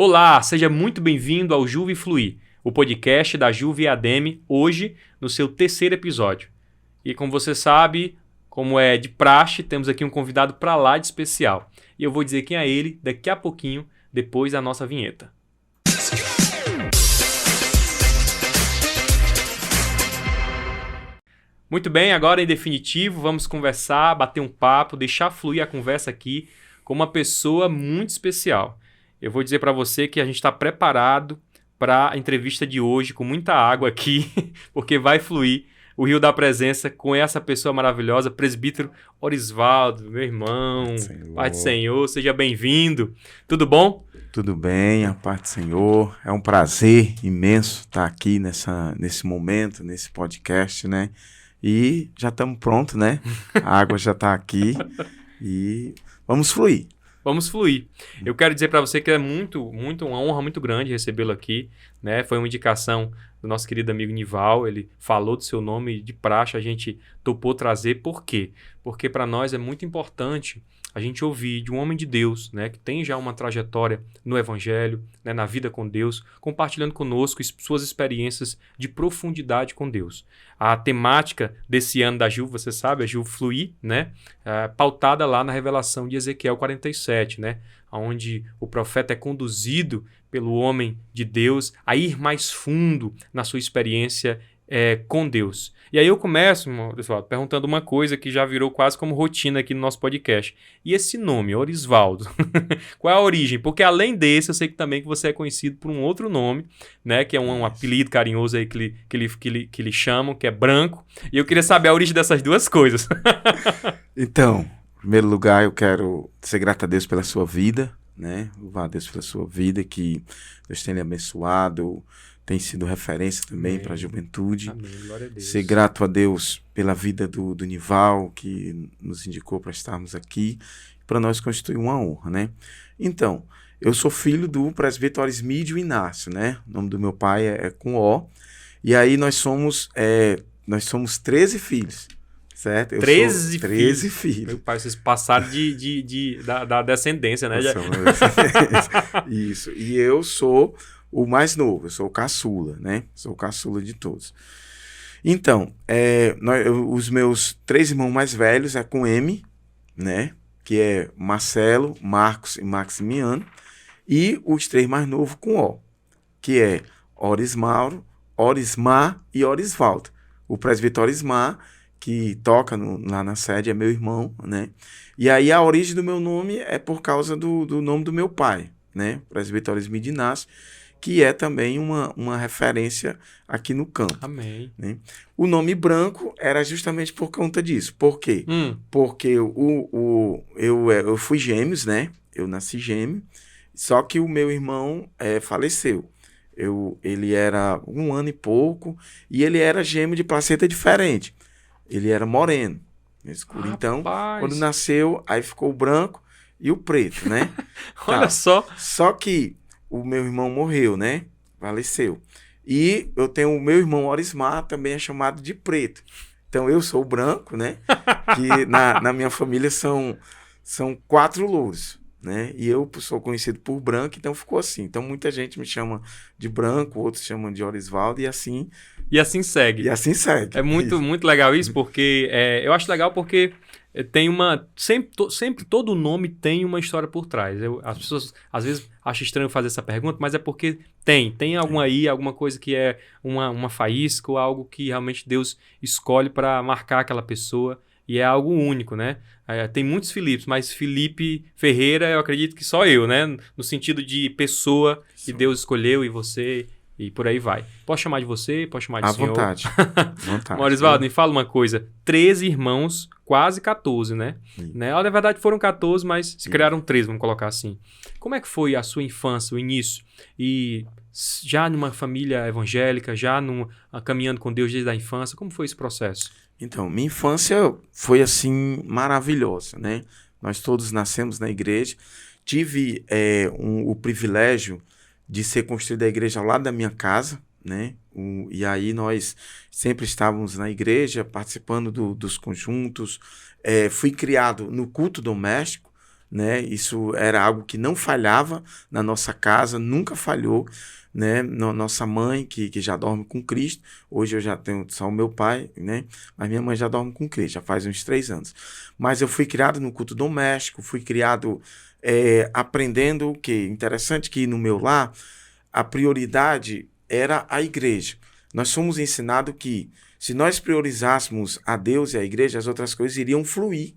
Olá, seja muito bem-vindo ao Juve Fluir, o podcast da Juve EADM, hoje no seu terceiro episódio. E como você sabe, como é de praxe, temos aqui um convidado para lá de especial. E eu vou dizer quem é ele daqui a pouquinho, depois da nossa vinheta. Muito bem, agora em definitivo, vamos conversar, bater um papo, deixar fluir a conversa aqui com uma pessoa muito especial. Eu vou dizer para você que a gente está preparado para a entrevista de hoje, com muita água aqui, porque vai fluir o Rio da Presença com essa pessoa maravilhosa, presbítero Orisvaldo, meu irmão, Pai do Senhor, seja bem-vindo. Tudo bom? Tudo bem, a paz do Senhor. É um prazer imenso estar aqui nesse momento, nesse podcast, né? E já estamos prontos, né? A água já está aqui e vamos fluir. Vamos fluir. Eu quero dizer para você que é uma honra muito grande recebê-lo aqui, né? Foi uma indicação do nosso querido amigo Nival, ele falou do seu nome de praxe, a gente topou trazer. Por quê? Porque para nós é muito importante a gente ouvir de um homem de Deus, né, que tem já uma trajetória no Evangelho, né, na vida com Deus, compartilhando conosco suas experiências de profundidade com Deus. A temática desse ano da Ju, você sabe, a Ju Fluir, né, pautada lá na revelação de Ezequiel 47, né, onde o profeta é conduzido pelo homem de Deus a ir mais fundo na sua experiência com Deus. E aí eu começo, pessoal, perguntando uma coisa que já virou quase como rotina aqui no nosso podcast. E esse nome, Orisvaldo, qual é a origem? Porque além desse, eu sei que também que você é conhecido por um outro nome, né, que é um apelido carinhoso aí que lhe chamam, que é Branco. E eu queria saber a origem dessas duas coisas. Então, em primeiro lugar, eu quero ser grato a Deus pela sua vida, né? Louvar a Deus pela sua vida, que Deus tenha lhe abençoado, tem sido referência também para a juventude. Amém. Glória a Deus. Ser grato a Deus pela vida do Nival, que nos indicou para estarmos aqui. Para nós constitui uma honra, né? Então, eu sou filho do presbítero Orismídio Inácio, né? O nome do meu pai é com O. E aí nós somos 13 filhos, certo? 13 filhos. Meu pai, vocês passaram da descendência, né? Isso. E eu sou o mais novo, eu sou o caçula, né? Sou o caçula de todos. Então, os meus 3 irmãos mais velhos é com M, né? Que é Marcelo, Marcos e Maximiano. E os 3 mais novos com O, que é Orismauro, Orismar e Orisvaldo. O presbítero Orismar, que toca lá na sede, é meu irmão, né? E aí a origem do meu nome é por causa do nome do meu pai, né? Presbítero Orismídio Inácio, que é também uma referência aqui no campo. Amém. Né? O nome Branco era justamente por conta disso. Por quê? Porque eu fui gêmeos, né? Eu nasci gêmeo, só que o meu irmão faleceu. Ele era 1 ano e pouco, e ele era gêmeo de placenta diferente. Ele era moreno, escuro. Então, quando nasceu, aí ficou o branco e o preto, né? Olha só. Só que o meu irmão morreu, né? Faleceu. E eu tenho o meu irmão Orismar, também é chamado de preto. Então eu sou o branco, né? Que na minha família são 4 louros, né? E eu sou conhecido por branco, então ficou assim. Então muita gente me chama de branco, outros chamam de Orisvaldo e assim... E assim segue. É muito legal isso, porque eu acho legal porque tem sempre todo nome tem uma história por trás. As pessoas às vezes acham estranho fazer essa pergunta, mas é porque tem alguma coisa que é uma faísca ou algo que realmente Deus escolhe para marcar aquela pessoa e é algo único, né? Tem muitos Filipes, mas Felipe Ferreira eu acredito que só eu, né? No sentido de pessoa que Deus escolheu e você... E por aí vai. Posso chamar de você? Posso chamar de senhor? À vontade. Orisvaldo, me fala uma coisa. 13 irmãos, quase 14, né? Na verdade foram 14, mas se criaram 13, vamos colocar assim. Como é que foi a sua infância, o início? E já numa família evangélica, caminhando com Deus desde a infância, como foi esse processo? Então, minha infância foi assim maravilhosa, né? Nós todos nascemos na igreja. Tive o privilégio de ser construída a igreja ao lado da minha casa, né? E aí nós sempre estávamos na igreja, participando dos conjuntos. Fui criado no culto doméstico, né? Isso era algo que não falhava na nossa casa, nunca falhou, né? Nossa mãe, que já dorme com Cristo, hoje eu já tenho só o meu pai, né? Mas minha mãe já dorme com Cristo, já faz uns 3 anos. Mas eu fui criado no culto doméstico, fui criado aprendendo o quê? Interessante que no meu lar, a prioridade era a igreja. Nós somos ensinados que se nós priorizássemos a Deus e a igreja, as outras coisas iriam fluir,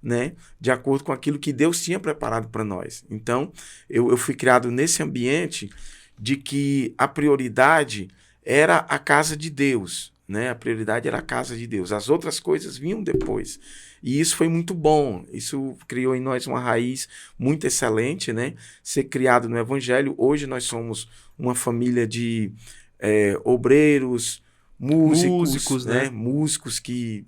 né, de acordo com aquilo que Deus tinha preparado para nós. Então, eu fui criado nesse ambiente de que a prioridade era a casa de Deus, né? A prioridade era a casa de Deus. As outras coisas vinham depois. E isso foi muito bom. Isso criou em nós uma raiz muito excelente, né? Ser criado no Evangelho. Hoje nós somos uma família de obreiros, músicos, né? Músicos que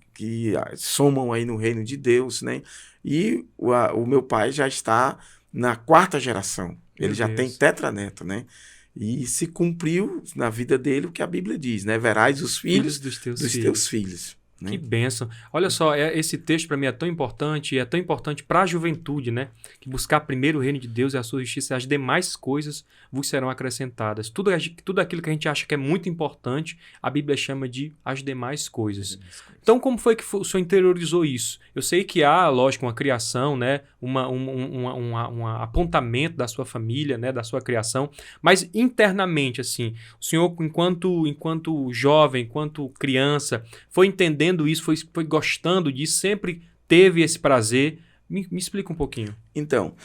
somam aí no reino de Deus, né? E o meu pai já está na 4ª geração. Ele já tem tetraneto, né? E se cumpriu na vida dele o que a Bíblia diz, né? Verás os filhos dos teus filhos. Né? Que bênção. Olha só, esse texto para mim é tão importante, e é tão importante para a juventude, né? Que buscar primeiro o reino de Deus e a sua justiça, e as demais coisas vos serão acrescentadas. Tudo aquilo que a gente acha que é muito importante, a Bíblia chama de as demais coisas. Então, como foi que o senhor interiorizou isso? Eu sei que há, lógico, uma criação, né? Um apontamento da sua família, né? Da sua criação, mas internamente, assim, o senhor, enquanto jovem, enquanto criança, foi entendendo isso, foi gostando disso, sempre teve esse prazer. Me explica um pouquinho. Então,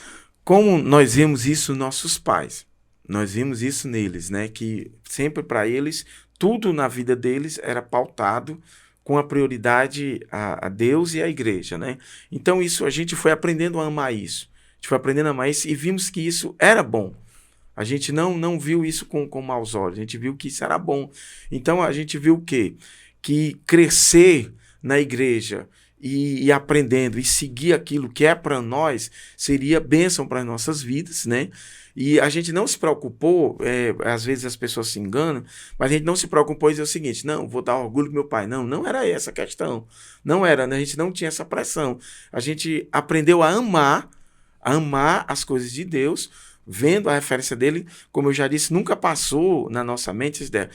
como nós vimos isso nos nossos pais, nós vimos isso neles, né? Que sempre para eles, tudo na vida deles era pautado com a prioridade a Deus e a igreja, né? Então isso, a gente foi aprendendo a amar isso. A gente foi aprendendo a amar isso e vimos que isso era bom. A gente não viu isso com maus olhos, a gente viu que isso era bom. Então a gente viu o quê? Que crescer na igreja e aprendendo e seguir aquilo que é para nós seria bênção para as nossas vidas, né? E a gente não se preocupou, às vezes as pessoas se enganam, mas a gente não se preocupou em dizer o seguinte: não, vou dar orgulho pro meu pai. Não era essa a questão. Não era, né? A gente não tinha essa pressão. A gente aprendeu a amar as coisas de Deus, vendo a referência dele, como eu já disse, nunca passou na nossa mente essa ideia,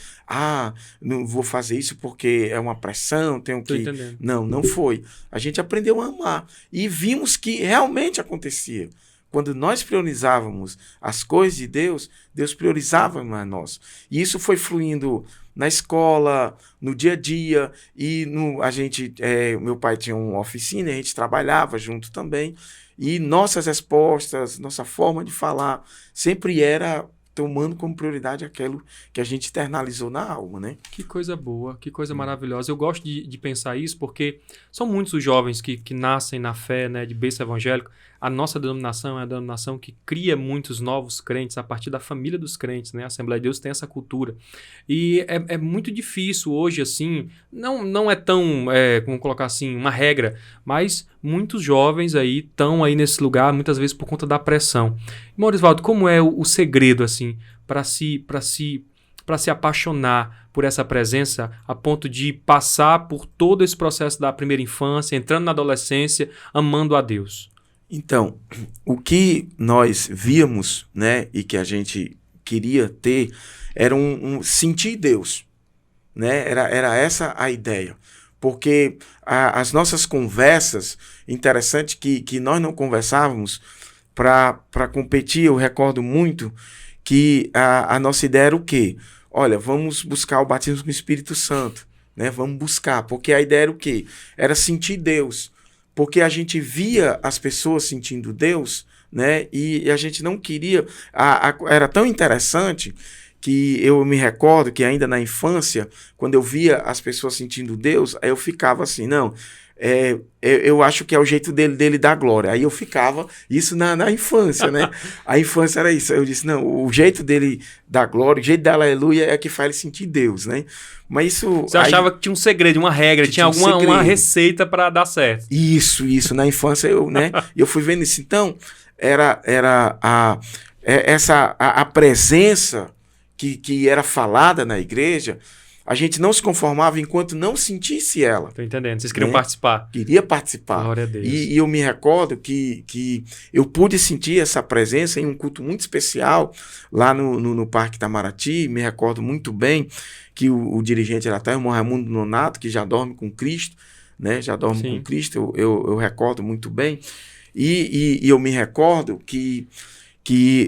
não vou fazer isso porque é uma pressão, tenho que... Não foi. A gente aprendeu a amar e vimos que realmente acontecia. Quando nós priorizávamos as coisas de Deus, Deus priorizava a nós. E isso foi fluindo na escola, no dia a dia, e meu pai tinha uma oficina, a gente trabalhava junto também, e nossas respostas, nossa forma de falar, sempre era tomando como prioridade aquilo que a gente internalizou na alma, né? Que coisa boa, que coisa maravilhosa. Eu gosto de pensar isso porque são muitos os jovens que nascem na fé, né, de berço evangélico. A nossa denominação é a denominação que cria muitos novos crentes a partir da família dos crentes, né? A Assembleia de Deus tem essa cultura. E é muito difícil hoje, assim, não é tão, como colocar assim, uma regra, mas muitos jovens aí estão aí nesse lugar, muitas vezes por conta da pressão. Maurisvaldo, como é o segredo, assim, para se apaixonar por essa presença a ponto de passar por todo esse processo da primeira infância, entrando na adolescência, amando a Deus? Então, o que nós víamos, né, e que a gente queria ter, era sentir Deus, né? Era essa a ideia. Porque as nossas conversas, interessante que nós não conversávamos para competir, eu recordo muito que a nossa ideia era o quê? Olha, vamos buscar o batismo com o Espírito Santo, né? Vamos buscar, porque a ideia era o quê? Era sentir Deus. Porque a gente via as pessoas sentindo Deus, né? E a gente não queria... Era tão interessante que eu me recordo que ainda na infância, quando eu via as pessoas sentindo Deus, aí eu ficava assim, eu acho que é o jeito dele dar glória. Aí eu ficava, isso na infância, né? A infância era isso. Eu disse, não, o jeito dele dar glória, o jeito da aleluia é que faz ele sentir Deus, né? Mas isso... Você achava que tinha um segredo, uma regra, tinha uma receita para dar certo. Isso. Na infância, eu fui vendo isso. Então, era a presença que era falada na igreja, a gente não se conformava enquanto não sentisse ela. Tô entendendo. Vocês queriam né? participar. Queria participar. Glória a Deus. E eu me recordo que eu pude sentir essa presença em um culto muito especial lá no Parque Itamaraty. Me recordo muito bem que o dirigente era até o irmão Raimundo Nonato, que já dorme com Cristo, né? Já dorme Sim. com Cristo, eu recordo muito bem. E eu me recordo que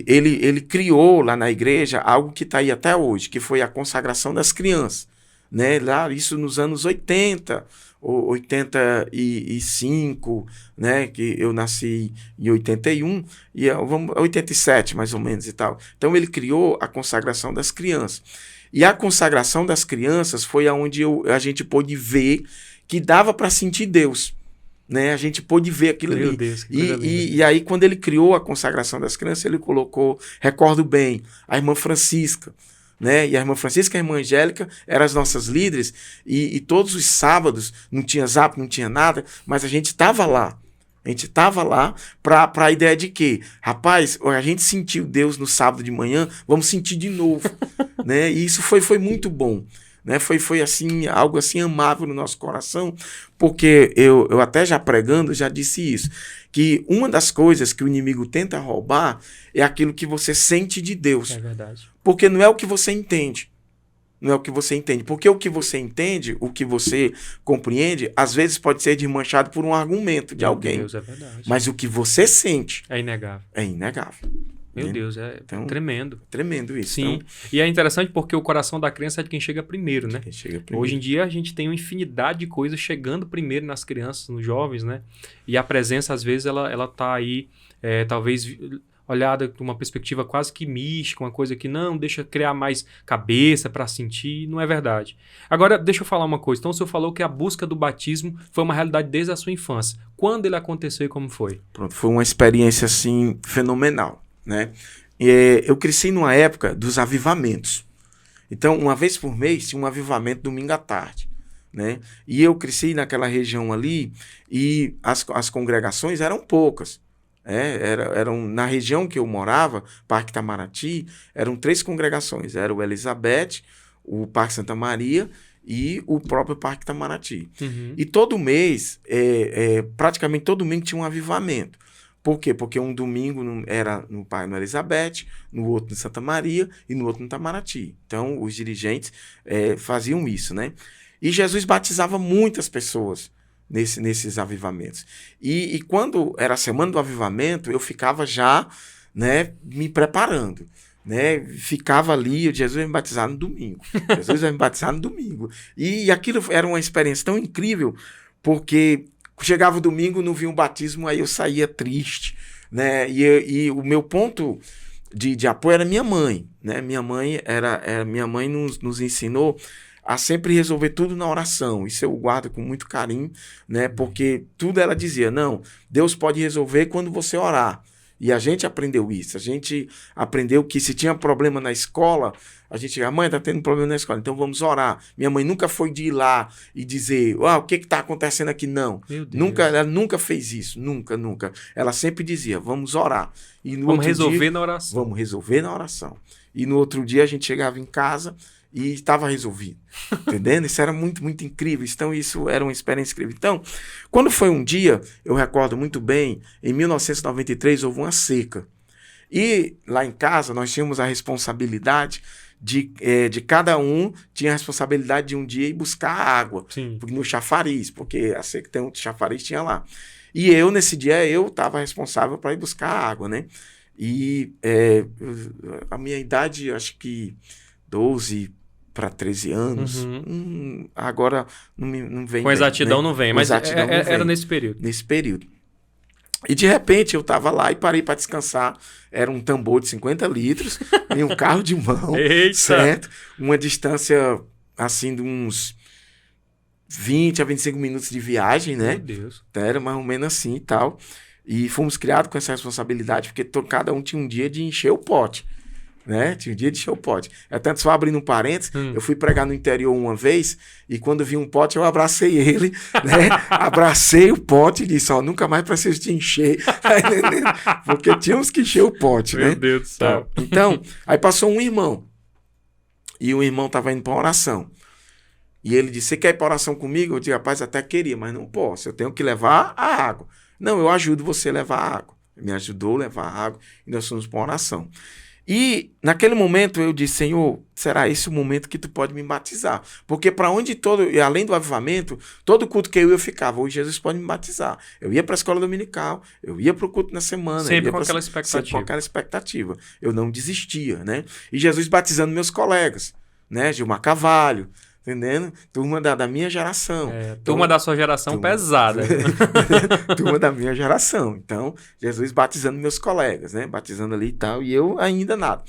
ele criou lá na igreja algo que está aí até hoje, que foi a consagração das crianças, né? Lá, isso nos anos 80, ou 85, né? Que eu nasci em 81, e 87 mais ou menos e tal. Então ele criou a consagração das crianças. E a consagração das crianças foi aonde a gente pôde ver que dava para sentir Deus. Né? A gente pôde ver aquilo Meu ali. Deus, que coisa linda. E aí, quando ele criou a consagração das crianças, ele colocou, recordo bem, a irmã Francisca. Né? E a irmã Francisca e a irmã Angélica eram as nossas líderes. E todos os sábados, não tinha zap, não tinha nada, mas a gente estava lá. A gente estava lá para a ideia de que, rapaz, a gente sentiu Deus no sábado de manhã, vamos sentir de novo. Né? E isso foi muito bom. Né? Foi assim, algo assim amável no nosso coração, porque eu até já pregando, já disse isso, que uma das coisas que o inimigo tenta roubar é aquilo que você sente de Deus. É verdade. Porque não é o que você entende. Não é o que você entende. Porque o que você entende, o que você compreende, às vezes pode ser desmanchado por um argumento de alguém. Meu Deus, é verdade. Mas o que você sente é inegável. É inegável. Meu né? Deus, é Então, tremendo. Tremendo isso. Sim, então, e é interessante porque o coração da criança é de quem chega primeiro, né? quem chega primeiro. Hoje em dia a gente tem uma infinidade de coisas chegando primeiro nas crianças, nos jovens, né? E a presença, às vezes, ela tá aí, talvez olhada de uma perspectiva quase que mística, uma coisa que não deixa criar mais cabeça para sentir, não é verdade. Agora, deixa eu falar uma coisa. Então, o senhor falou que a busca do batismo foi uma realidade desde a sua infância. Quando ele aconteceu e como foi? Pronto, foi uma experiência, assim, fenomenal, né? Eu cresci numa época dos avivamentos. Então, uma vez por mês, tinha um avivamento domingo à tarde, né? E eu cresci naquela região ali e as congregações eram poucas. Eram na região que eu morava, Parque Itamaraty, eram 3 congregações. Era o Elizabeth, o Parque Santa Maria e o próprio Parque Itamaraty. Uhum. E todo mês, praticamente todo domingo tinha um avivamento. Por quê? Porque um domingo era no Elizabeth, no outro no Santa Maria e no outro no Itamaraty. Então, os dirigentes faziam isso, né? E Jesus batizava muitas pessoas nesses avivamentos. E quando era a semana do avivamento, eu ficava já, né, me preparando. Né? Ficava ali, Jesus vai me batizar no domingo. Jesus vai me batizar no domingo. E aquilo era uma experiência tão incrível, porque chegava o domingo, não via um batismo, aí eu saía triste. Né? E o meu ponto de apoio era minha mãe. Né? Minha mãe nos ensinou a sempre resolver tudo na oração. Isso eu guardo com muito carinho, né? Porque tudo ela dizia, não, Deus pode resolver quando você orar. E a gente aprendeu isso. A gente aprendeu que se tinha problema na escola, a gente, a mãe está tendo problema na escola, então vamos orar. Minha mãe nunca foi de ir lá e dizer, o que está acontecendo aqui? Não. Ela nunca fez isso, nunca. Ela sempre dizia, vamos orar. E no vamos resolver na oração. Vamos resolver na oração. E no outro dia a gente chegava em casa e estava resolvido, entendendo? Isso era muito, muito incrível. Então, isso era uma experiência incrível. Então, quando foi um dia, eu recordo muito bem, em 1993 houve uma seca. E lá em casa nós tínhamos a responsabilidade de cada um tinha a responsabilidade de um dia ir buscar água. Sim. No chafariz, porque a seca tem um chafariz, tinha lá. E eu, nesse dia, eu estava responsável para ir buscar água, né? E a minha idade, acho que 12 para 13 anos. Agora não vem. Com exatidão, né? Não vem, mas era nesse período. Nesse período. E de repente eu estava lá e parei para descansar. Era um tambor de 50 litros e um carro de mão. Eita! Certo? Uma distância assim de uns 20 a 25 minutos de viagem, né? Meu Deus. Era mais ou menos assim e tal. E fomos criados com essa responsabilidade, porque cada um tinha um dia de encher o pote. Né? Tinha um dia de encher o pote. Até só abrindo um parênteses, eu fui pregar no interior uma vez e quando vi um pote eu abracei ele, né? Abracei o pote e disse, nunca mais preciso te encher. Porque tínhamos que encher o pote, Meu né? Deus do céu. Então, aí passou um irmão e o irmão estava indo para uma oração. E ele disse, você quer ir para oração comigo? Eu disse, rapaz, até queria, mas não posso, eu tenho que levar a água. Não, eu ajudo você a levar a água. Ele me ajudou a levar a água e nós fomos para uma oração. E naquele momento eu disse, Senhor, será esse o momento que tu pode me batizar? Porque para onde além do avivamento, todo culto que eu ficava, hoje Jesus pode me batizar. Eu ia para a escola dominical, eu ia para o culto na semana. Sempre com aquela expectativa. Sempre com aquela expectativa. Eu não desistia, né? E Jesus batizando meus colegas, né? Gilmar Carvalho, entendendo? Turma da minha geração. Turma da sua geração pesada. Turma da minha geração. Então, Jesus batizando meus colegas, né? Batizando ali e tal, e eu ainda nada.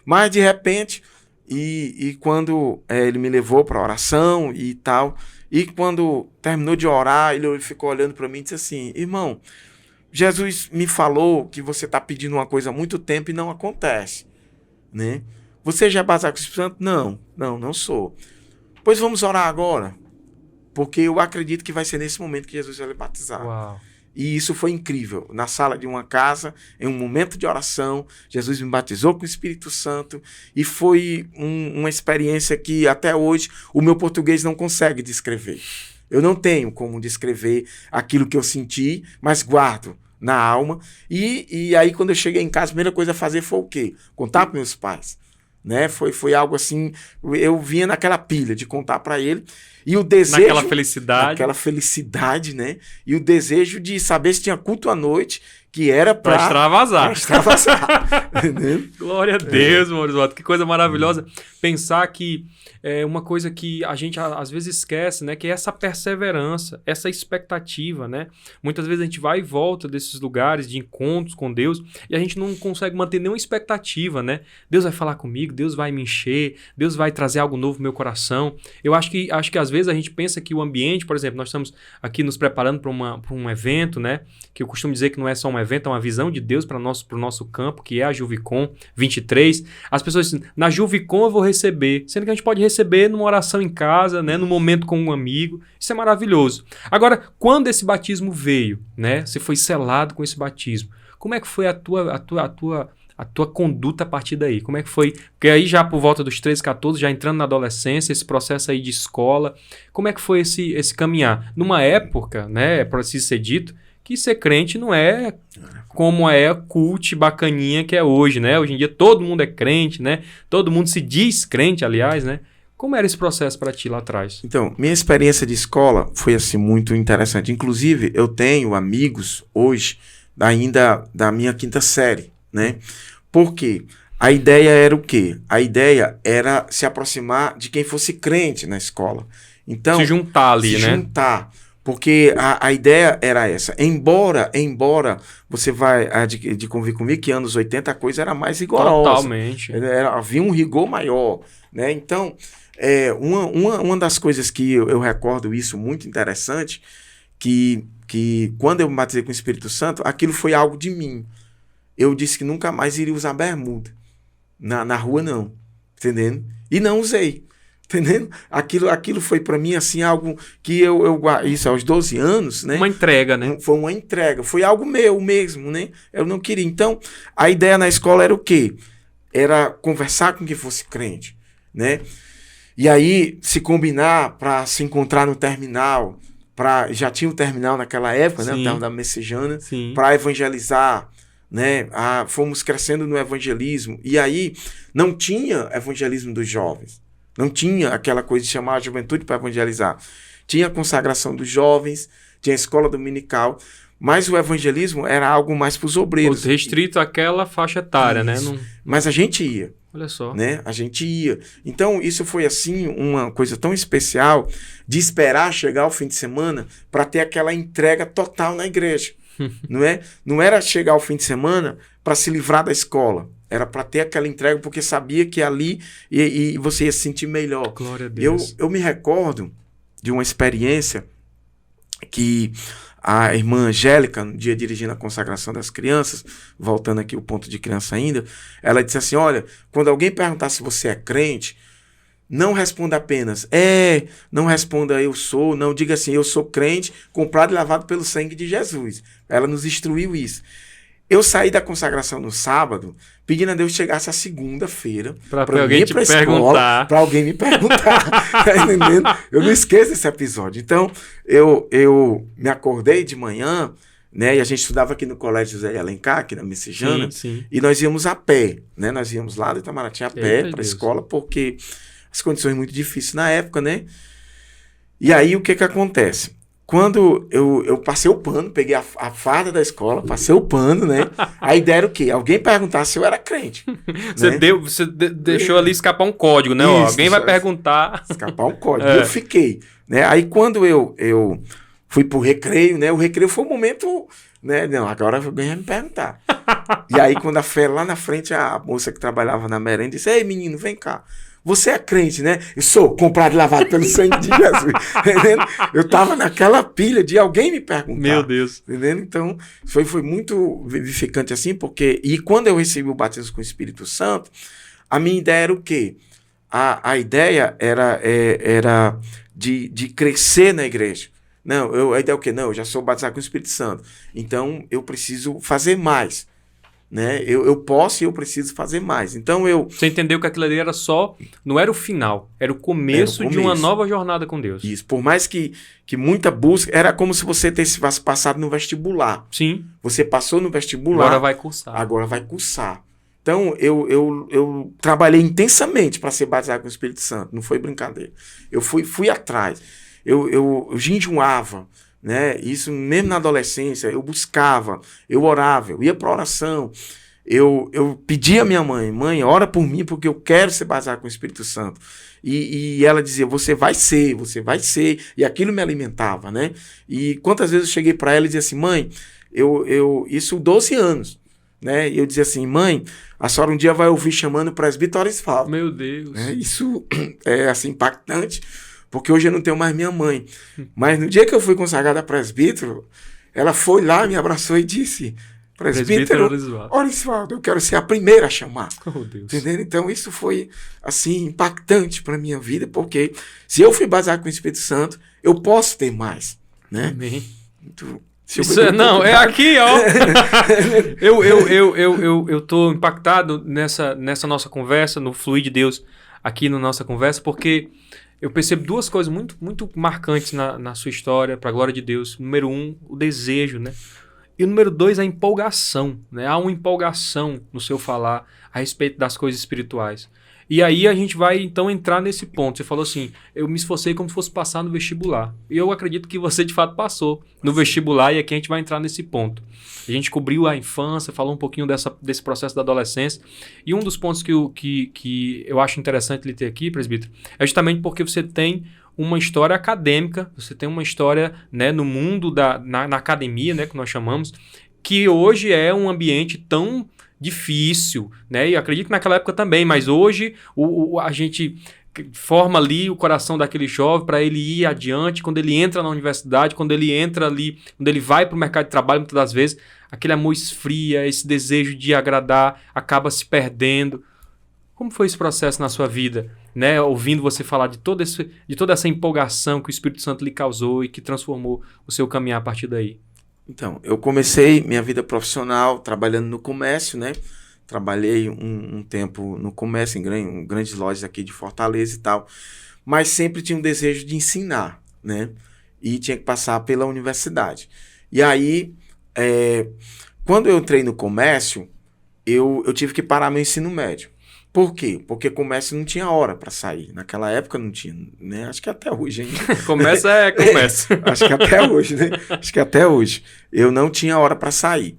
Mas, de repente, e quando ele me levou para a oração e tal, e quando terminou de orar, ele ficou olhando para mim e disse assim, irmão, Jesus me falou que você está pedindo uma coisa há muito tempo e não acontece, né? Você já é batizado com o Espírito Santo? Não sou. Pois vamos orar agora, porque eu acredito que vai ser nesse momento que Jesus vai lhe batizar. Uau. E isso foi incrível. Na sala de uma casa, em um momento de oração, Jesus me batizou com o Espírito Santo e foi uma experiência que até hoje o meu português não consegue descrever. Eu não tenho como descrever aquilo que eu senti, mas guardo na alma. E aí, quando eu cheguei em casa, a primeira coisa a fazer foi o quê? Contar para meus pais. Né? Foi algo assim, eu vinha naquela pilha de contar para ele e o desejo, naquela felicidade, né? E o desejo de saber se tinha culto à noite, que era para extravasar. Entendeu? Glória a Deus, Maurício, que coisa maravilhosa pensar que é uma coisa que a gente às vezes esquece, né? Que é essa perseverança, essa expectativa, né? Muitas vezes a gente vai e volta desses lugares de encontros com Deus e a gente não consegue manter nenhuma expectativa, né? Deus vai falar comigo, Deus vai me encher, Deus vai trazer algo novo no meu coração. Eu acho que às vezes a gente pensa que o ambiente, por exemplo, nós estamos aqui nos preparando para um evento, né? Que eu costumo dizer que não é só um evento, é uma visão de Deus para o nosso campo, que é a Juvicon 23. As pessoas dizem, na Juvicon eu vou receber, sendo que a gente pode receber numa oração em casa, né, num momento com um amigo. Isso é maravilhoso. Agora, quando esse batismo veio, né, você foi selado com esse batismo, como é que foi a tua conduta a partir daí? Como é que foi? Porque aí já por volta dos 13, 14, já entrando na adolescência, esse processo aí de escola, como é que foi esse caminhar? Numa época, né, para assim ser dito, que ser crente não é como é cult bacaninha que é hoje, né? Hoje em dia todo mundo é crente, né? Todo mundo se diz crente, aliás, né? Como era esse processo para ti lá atrás? Então, minha experiência de escola foi assim muito interessante. Inclusive, eu tenho amigos hoje ainda da minha quinta série, né? Por quê? A ideia era o quê? A ideia era se aproximar de quem fosse crente na escola. Então, se juntar ali, né? Se juntar. Porque a ideia era essa. Embora você vai de convir comigo que anos 80 a coisa era mais rigorosa. Totalmente. Havia um rigor maior, né? Então, uma das coisas que eu recordo isso muito interessante, que quando eu me batizei com o Espírito Santo, aquilo foi algo de mim. Eu disse que nunca mais iria usar bermuda. Na rua, não. Entendendo? E não usei. Entendendo? Aquilo foi para mim assim algo que eu isso aos 12 anos, né? Uma entrega, né? Foi uma entrega, foi algo meu mesmo, né? Eu não queria. Então, a ideia na escola era o quê? Era conversar com quem fosse crente, né? E aí se combinar para se encontrar no terminal, já tinha um terminal naquela época, né? O terminal da Messejana, para evangelizar, né? Fomos crescendo no evangelismo e aí não tinha evangelismo dos jovens. Não tinha aquela coisa de chamar a juventude para evangelizar. Tinha a consagração dos jovens, tinha a escola dominical, mas o evangelismo era algo mais para os obreiros. Restrito àquela faixa etária, né? Mas a gente ia. Olha só. Né? A gente ia. Então, isso foi assim uma coisa tão especial de esperar chegar o fim de semana para ter aquela entrega total na igreja. Não é? Não era chegar ao fim de semana para se livrar da escola. Era para ter aquela entrega, porque sabia que ali e você ia se sentir melhor. Glória a Deus. Eu me recordo de uma experiência que a irmã Angélica, no dia dirigindo a consagração das crianças, voltando aqui o ponto de criança ainda, ela disse assim, olha, quando alguém perguntar se você é crente, não responda apenas, não responda eu sou, não, diga assim, eu sou crente, comprado e lavado pelo sangue de Jesus. Ela nos instruiu isso. Eu saí da consagração no sábado, pedindo a Deus que chegasse a segunda-feira para alguém te perguntar. Para alguém me perguntar. Tá entendendo? Eu não esqueço esse episódio. Então, eu me acordei de manhã, né? E a gente estudava aqui no Colégio José de Alencar, aqui na Messejana, sim. E nós íamos a pé, né? Nós íamos lá do Itamaraty a pé para a escola, porque as condições muito difíceis na época, né? E aí, o que acontece? Quando eu passei o pano, peguei a farda da escola, passei o pano, né? A ideia era o quê? Alguém perguntar se eu era crente. Você, né? Você deixou ali escapar um código, né? Ó, alguém vai perguntar. Escapar um código. Eu fiquei, né? Aí quando eu fui pro recreio, né? O recreio foi um momento, né? Não, agora alguém vai me perguntar. E aí quando a fé lá na frente, a moça que trabalhava na merenda disse: ei, menino, vem cá. Você é crente, né? Eu sou comprado e lavado pelo sangue de Jesus. Entendendo? Eu tava naquela pilha de alguém me perguntar. Meu Deus. Entendendo? Então, foi muito vivificante assim, porque... E quando eu recebi o batismo com o Espírito Santo, a minha ideia era o quê? A ideia era de crescer na igreja. Não, a ideia é o quê? Não, eu já sou batizado com o Espírito Santo. Então, eu preciso fazer mais. Né? Eu posso e eu preciso fazer mais. Então Você entendeu que aquilo ali era não era o final, era o começo de uma nova jornada com Deus. Isso, por mais que muita busca, era como se você tivesse passado no vestibular. Sim. Você passou no vestibular. Agora vai cursar. Então eu trabalhei intensamente para ser batizado com o Espírito Santo, não foi brincadeira. Eu fui atrás, eu jejuava. Né? Isso mesmo na adolescência, eu buscava, eu orava, eu ia para oração, eu pedia à minha mãe, ora por mim porque eu quero ser batizado com o Espírito Santo. E ela dizia, você vai ser, e aquilo me alimentava, né? E quantas vezes eu cheguei para ela e dizia assim, mãe, isso 12 anos, né? E eu dizia assim, mãe, a senhora um dia vai ouvir chamando o presbítero Arisvaldo. Meu Deus. Isso é assim impactante. Porque hoje eu não tenho mais minha mãe. Mas no dia que eu fui consagrado a presbítero, ela foi lá, me abraçou e disse, presbítero Arisvaldo, eu quero ser a primeira a chamar. Oh, Deus. Entendeu? Então isso foi assim impactante para a minha vida, porque se eu fui batizado com o Espírito Santo, eu posso ter mais. Né? Amém. Então, é aqui, ó. eu tô impactado nessa nossa conversa, no fluir de Deus aqui na nossa conversa, porque... Eu percebo duas coisas muito, muito marcantes na sua história, para a glória de Deus. Número 1, o desejo, né? E o número 2, a empolgação, né? Há uma empolgação no seu falar a respeito das coisas espirituais. E aí a gente vai, então, entrar nesse ponto. Você falou assim, eu me esforcei como se fosse passar no vestibular. E eu acredito que você, de fato, passou no vestibular, e aqui a gente vai entrar nesse ponto. A gente cobriu a infância, falou um pouquinho desse processo da adolescência. E um dos pontos que eu acho interessante ele ter aqui, presbítero, é justamente porque você tem uma história acadêmica, você tem uma história, né, no mundo, na academia, né, que nós chamamos, que hoje é um ambiente tão difícil, né? E acredito que naquela época também, mas hoje a gente forma ali o coração daquele jovem para ele ir adiante, quando ele entra na universidade, quando ele entra ali, quando ele vai para o mercado de trabalho, muitas das vezes, aquele amor esfria, esse desejo de agradar acaba se perdendo. Como foi esse processo na sua vida, né? Ouvindo você falar de toda essa empolgação que o Espírito Santo lhe causou e que transformou o seu caminhar a partir daí? Então, eu comecei minha vida profissional trabalhando no comércio, né? Trabalhei um tempo no comércio, em grandes lojas aqui de Fortaleza e tal, mas sempre tinha um desejo de ensinar, né? E tinha que passar pela universidade. E aí, quando eu entrei no comércio, eu tive que parar meu ensino médio. Por quê? Porque comércio não tinha hora para sair. Naquela época não tinha, né? Acho que até hoje ainda. Comércio. Acho que até hoje, né? Acho que até hoje. Eu não tinha hora para sair.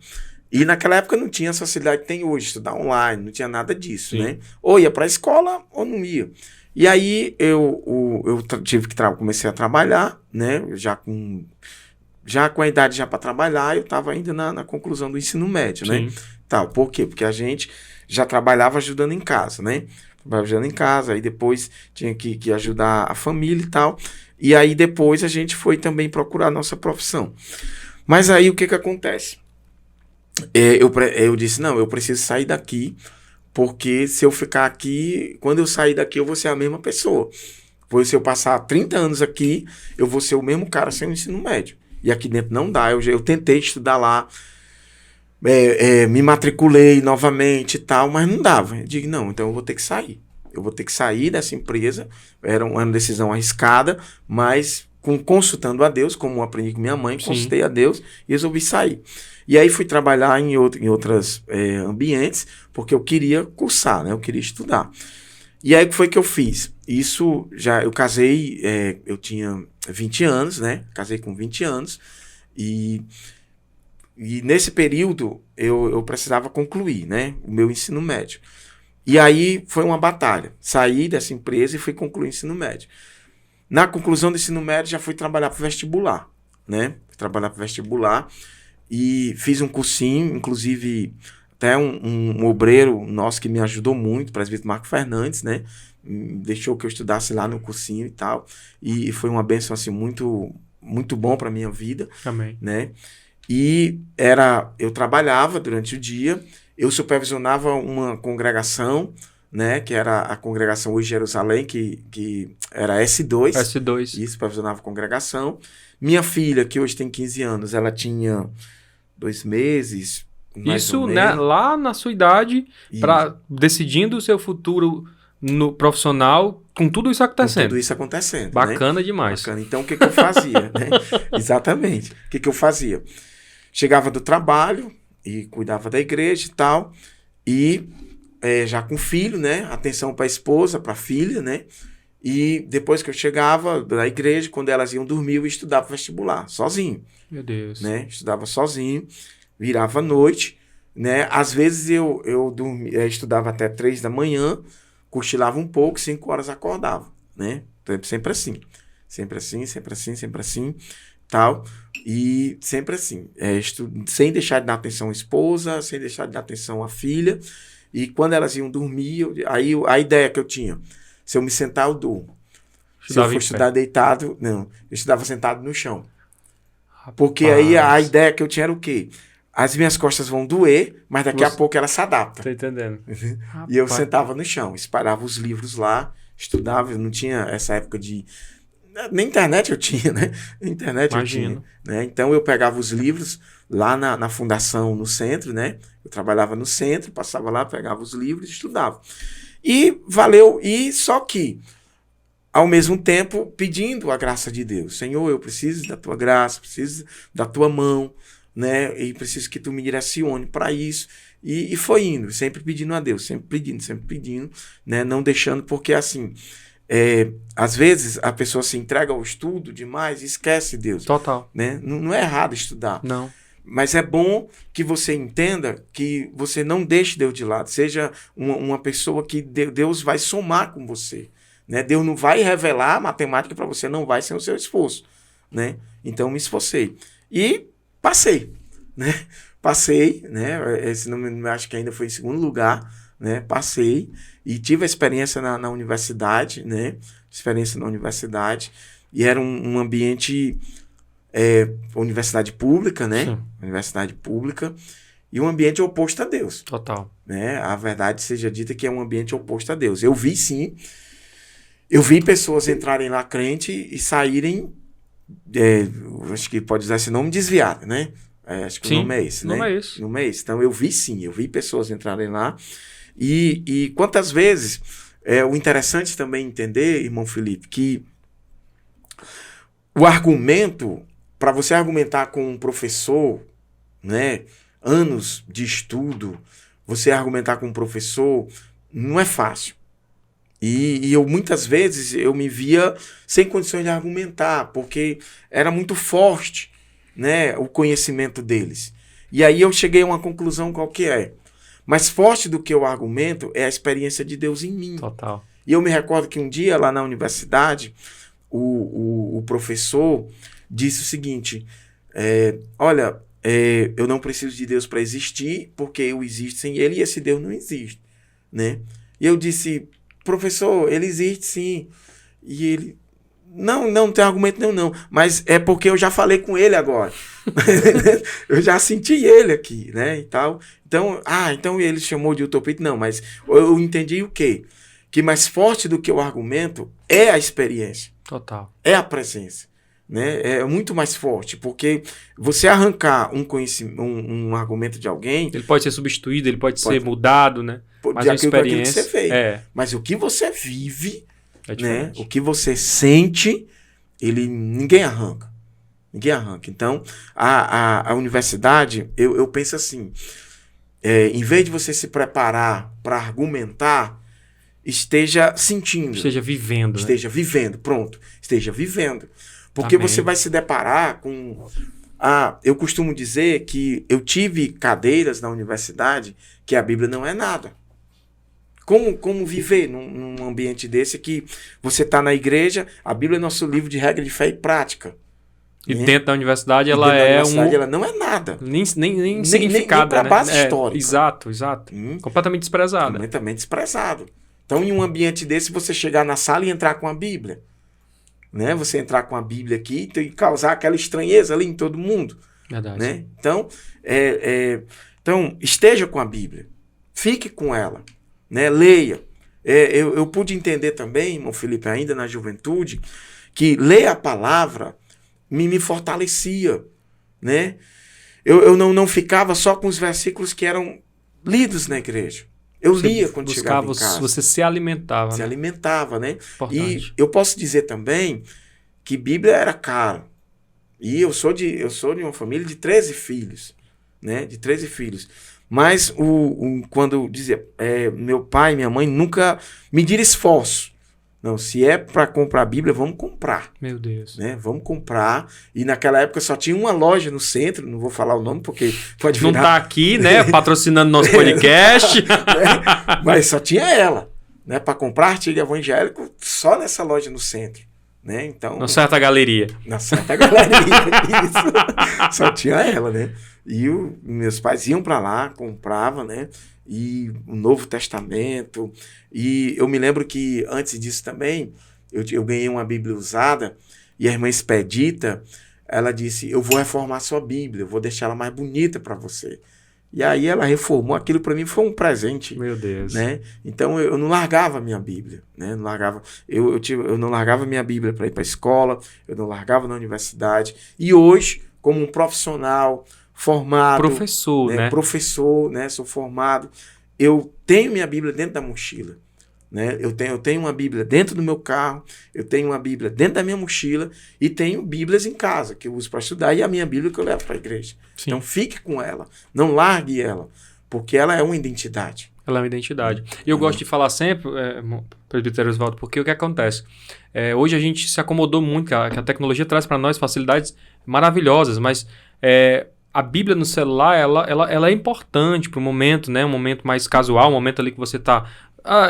E naquela época não tinha a facilidade que tem hoje, estudar online, não tinha nada disso, né? Ou ia para a escola ou não ia. E aí eu comecei a trabalhar, né? Já com a idade já para trabalhar, eu estava ainda na conclusão do ensino médio, né? Tá, por quê? Porque a gente já trabalhava ajudando em casa, né? Trabalhava ajudando em casa, aí depois tinha que ajudar a família e tal. E aí depois a gente foi também procurar a nossa profissão. Mas aí o que acontece? Eu disse, não, eu preciso sair daqui, porque se eu ficar aqui, quando eu sair daqui eu vou ser a mesma pessoa. Pois se eu passar 30 anos aqui, eu vou ser o mesmo cara sem o ensino médio. E aqui dentro não dá, eu tentei estudar lá, Me matriculei novamente e tal, mas não dava. Eu digo, não, então eu vou ter que sair. Eu vou ter que sair dessa empresa. Era uma decisão arriscada, mas consultando a Deus, como eu aprendi com minha mãe, consultei a Deus e resolvi sair. E aí fui trabalhar em outros ambientes, porque eu queria cursar, né? Eu queria estudar. E aí o que foi que eu fiz? Isso já, eu casei, eu tinha 20 anos, né? Casei com 20 anos e nesse período eu precisava concluir, né? O meu ensino médio. E aí foi uma batalha. Saí dessa empresa e fui concluir o ensino médio. Na conclusão do ensino médio já fui trabalhar para o vestibular, né? Trabalhar para o vestibular e fiz um cursinho, inclusive até um obreiro nosso que me ajudou muito, o presbítero Marco Fernandes, né? Deixou que eu estudasse lá no cursinho e tal. E foi uma bênção assim, muito, muito bom para a minha vida. Amém. Né? E eu trabalhava durante o dia, eu supervisionava uma congregação, né? Que era a congregação Hoje Jerusalém, que era S2. S2. E supervisionava a congregação. Minha filha, que hoje tem 15 anos, ela tinha 2 meses. Isso, né, lá na sua idade, decidindo o seu futuro no profissional, com tudo isso acontecendo. Com tudo isso acontecendo. Bacana, né? Demais. Bacana. Então, o que eu fazia? Né? Exatamente. O que eu fazia? Chegava do trabalho e cuidava da igreja e tal, e já com filho, né? Atenção para a esposa, para a filha, né? E depois que eu chegava da igreja, quando elas iam dormir, eu estudava vestibular, sozinho. Meu Deus. Né? Estudava sozinho, virava à noite, né? Às vezes eu estudava até 3 da manhã, cochilava um pouco, 5 horas acordava, né? Sempre assim, sempre assim, sempre assim, sempre assim, tal. E sempre assim, sem deixar de dar atenção à esposa, sem deixar de dar atenção à filha. E quando elas iam dormir, aí a ideia que eu tinha, se eu me sentar, eu durmo. Se eu for estudar deitado, não. Eu estudava sentado no chão. Rapaz. Porque aí a ideia que eu tinha era o quê? As minhas costas vão doer, mas daqui a pouco ela se adapta. Tô entendendo. E eu sentava no chão, espalhava os livros lá, estudava. Eu não tinha essa época de... Nem internet eu tinha, né? Internet Imagino. eu tinha. Né? Então eu pegava os livros lá na fundação, no centro, né? Eu trabalhava no centro, passava lá, pegava os livros e estudava. E valeu. E só que, ao mesmo tempo, pedindo a graça de Deus. Senhor, eu preciso da tua graça, preciso da tua mão, né? E preciso que tu me direcione para isso. E foi indo, sempre pedindo a Deus, sempre pedindo, né? Não deixando, porque assim, às vezes a pessoa se entrega ao estudo demais e esquece Deus. Total. Né? Não é errado estudar. Não. Mas é bom que você entenda que você não deixe Deus de lado. Seja uma pessoa que Deus vai somar com você. Né? Deus não vai revelar a matemática para você, não vai sem o seu esforço. Né? Então, me esforcei. E passei. Né? Passei, né? Esse nome, acho que ainda foi em segundo lugar. Né? Passei e tive a experiência na universidade. Né? Experiência na universidade. E era um ambiente... universidade pública, né? Sim. Universidade pública e um ambiente oposto a Deus. Total. Né? A verdade seja dita que é um ambiente oposto a Deus. Eu vi, sim. Eu vi pessoas entrarem lá crente e saírem, acho que pode usar esse nome, desviado, né? Acho que sim, o nome é esse, né? Não é esse. Não é esse. Então, eu vi, sim. Eu vi pessoas entrarem lá e quantas vezes... o interessante também entender, irmão Felipe, que o argumento... Para você argumentar com um professor, né, anos de estudo, você argumentar com um professor, não é fácil. E eu, muitas vezes, eu me via sem condições de argumentar, porque era muito forte, né, o conhecimento deles. E aí eu cheguei a uma conclusão qual que é. Mais forte do que o argumento é a experiência de Deus em mim. Total. E eu me recordo que um dia, lá na universidade, o professor... disse o seguinte, olha, eu não preciso de Deus para existir, porque eu existo sem ele e esse Deus não existe, né? E eu disse, professor, ele existe sim. E ele, não tem argumento não, mas é porque eu já falei com ele agora. Eu já senti ele aqui, né, e tal. Então ele chamou de utopia. Não, mas eu entendi o quê? Que mais forte do que o argumento é a experiência. Total. É a presença. né? É muito mais forte, porque você arrancar um conhecimento, um argumento de alguém... Ele pode ser substituído, ele pode ser mudado, né? Mas de uma aquilo que você experiência... fez. Mas o que você vive, É né? diferente. O que você sente, ninguém arranca. Ninguém arranca. Então, a universidade, eu penso assim, em vez de você se preparar para argumentar, esteja sentindo. Esteja vivendo. Esteja vivendo, pronto. Esteja vivendo. Porque Amém. você vai se deparar com... eu costumo dizer que eu tive cadeiras na universidade que a Bíblia não é nada. Como viver num ambiente desse que você está na igreja, a Bíblia é nosso livro de regra de fé e prática. E né? dentro da universidade E ela dentro da é universidade ela não é nada. Nem significada, nem pra né? base histórica. Exato. Completamente desprezada. Completamente desprezado. Então, em um ambiente desse, você chegar na sala e entrar com a Bíblia. Né? Você entrar com a Bíblia aqui e causar aquela estranheza ali em todo mundo. Verdade. Né? Então, então, esteja com a Bíblia. Fique com ela. Né? Leia. Eu pude entender também, irmão Felipe, ainda na juventude, que ler a palavra me fortalecia. Né? Eu não ficava só com os versículos que eram lidos na igreja. Eu lia quando chegava em casa. Você se alimentava. Se alimentava, né? Importante. E eu posso dizer também que Bíblia era caro. E eu sou de uma família de 13 filhos. Né? De 13 filhos. Mas quando eu dizia, meu pai e minha mãe nunca mediram esforço. Não, se é para comprar a Bíblia, vamos comprar. Meu Deus. Né? Vamos comprar. E naquela época só tinha uma loja no centro, não vou falar o nome porque pode virar... Não tá aqui, né? Patrocinando nosso podcast. Mas só tinha ela. Né? Para comprar artigo evangélico, só nessa loja no centro. Né? Então, na certa galeria. Na certa galeria, isso. Só tinha ela, né? E meus pais iam para lá, compravam, né? E o Novo Testamento. E eu me lembro que antes disso também, eu ganhei uma Bíblia usada e a irmã Expedita, ela disse, eu vou reformar a sua Bíblia, eu vou deixar ela mais bonita para você. E aí ela reformou, aquilo para mim foi um presente. Meu Deus. Né? Então eu não largava a minha Bíblia. Né? Não largava, eu não largava a minha Bíblia para ir para a escola, eu não largava na universidade. E hoje, como um profissional formado... Professor, né? Professor, né? Sou formado. Eu tenho minha Bíblia dentro da mochila. Né? Eu tenho uma Bíblia dentro do meu carro, eu tenho uma Bíblia dentro da minha mochila e tenho Bíblias em casa que eu uso para estudar e a minha Bíblia que eu levo para a igreja. Sim. Então fique com ela, não largue ela, porque ela é uma identidade. Ela é uma identidade. E eu gosto de falar sempre, presbítero Oswaldo, porque o que acontece? Hoje a gente se acomodou muito, que a tecnologia traz para nós facilidades maravilhosas, mas a Bíblia no celular, ela é importante para o momento, né? Um momento mais casual, um momento ali que você está...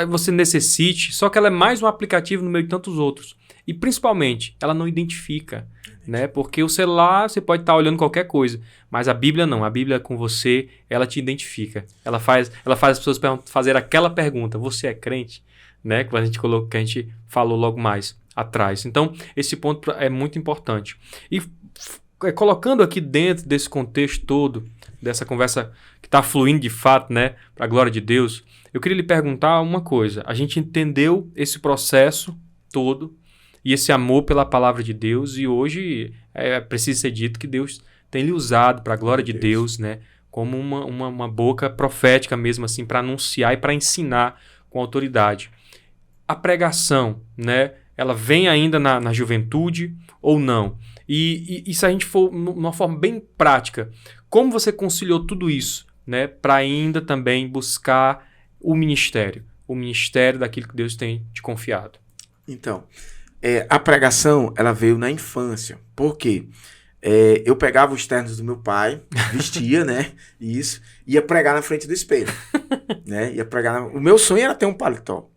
você necessite, só que ela é mais um aplicativo no meio de tantos outros. E principalmente, ela não identifica, né? Porque o celular, você pode estar olhando qualquer coisa, mas a Bíblia não. A Bíblia com você, ela te identifica. Ela faz as pessoas fazer aquela pergunta, você é crente? Né? Que a gente falou logo mais atrás. Então, esse ponto é muito importante. E colocando aqui dentro desse contexto todo, dessa conversa que está fluindo de fato, né? Para a glória de Deus, eu queria lhe perguntar uma coisa. A gente entendeu esse processo todo e esse amor pela palavra de Deus e hoje precisa ser dito que Deus tem lhe usado para a glória de Deus, né? Como uma boca profética mesmo assim para anunciar e para ensinar com autoridade. A pregação, né? Ela vem ainda na juventude ou não? E se a gente for numa forma bem prática, como você conciliou tudo isso, né? Para ainda também buscar o ministério daquilo que Deus tem te confiado. Então, a pregação, ela veio na infância. Por quê? Eu pegava os ternos do meu pai, vestia, né? Isso, ia pregar na frente do espelho. Né? Ia pregar O meu sonho era ter um paletó.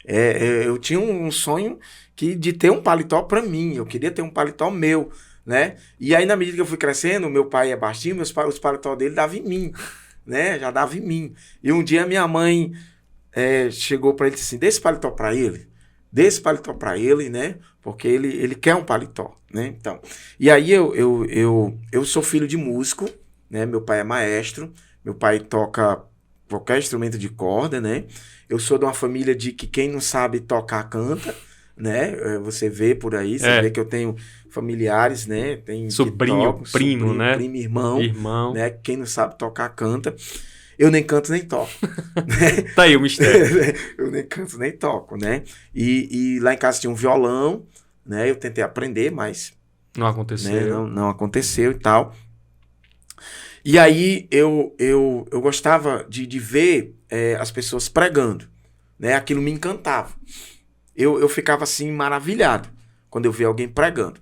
Eu tinha um sonho de ter um paletó para mim. Eu queria ter um paletó meu, né? E aí, na medida que eu fui crescendo, meu pai é baixinho, os paletó dele davam em mim. Né? Já dava em mim. E um dia minha mãe chegou para ele e disse assim, dê esse paletó para ele, né? Porque ele quer um paletó, né? Então, e aí eu sou filho de músico, né? Meu pai é maestro, meu pai toca qualquer instrumento de corda, né? Eu sou de uma família de que quem não sabe tocar, canta, né? Você vê por aí, você vê que eu tenho familiares, né? Tem sobrinho, primo, né? Primo, irmão, irmão, né? Quem não sabe tocar, canta. Eu nem canto nem toco. Né? Tá aí o mistério. Eu nem canto nem toco, né? E lá em casa tinha um violão, né? Eu tentei aprender, mas não aconteceu. Né? Não aconteceu e tal. E aí eu gostava de ver as pessoas pregando, né? Aquilo me encantava. Eu ficava assim maravilhado quando eu via alguém pregando.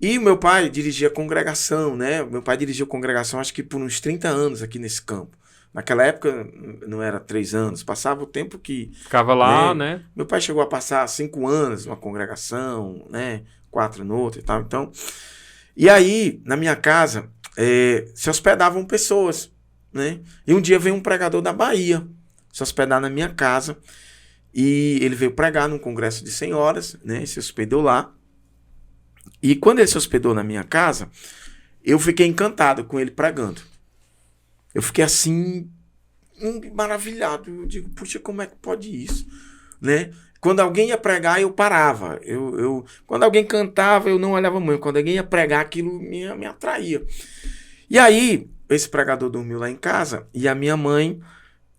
E meu pai dirigia congregação, né? Meu pai dirigiu congregação acho que por uns 30 anos aqui nesse campo. Naquela época não era 3 anos, passava o tempo que... Ficava lá, né? Meu pai chegou a passar 5 anos numa congregação, né? 4 noutra e tal. Então, e aí, na minha casa, se hospedavam pessoas, né? E um dia veio um pregador da Bahia se hospedar na minha casa. E ele veio pregar num congresso de senhoras, né? Se hospedou lá. E quando ele se hospedou na minha casa, eu fiquei encantado com ele pregando. Eu fiquei assim, maravilhado. Eu digo, puxa, como é que pode isso? Né? Quando alguém ia pregar, eu parava. Quando alguém cantava, eu não olhava muito. Quando alguém ia pregar, aquilo me atraía. E aí, esse pregador dormiu lá em casa e a minha mãe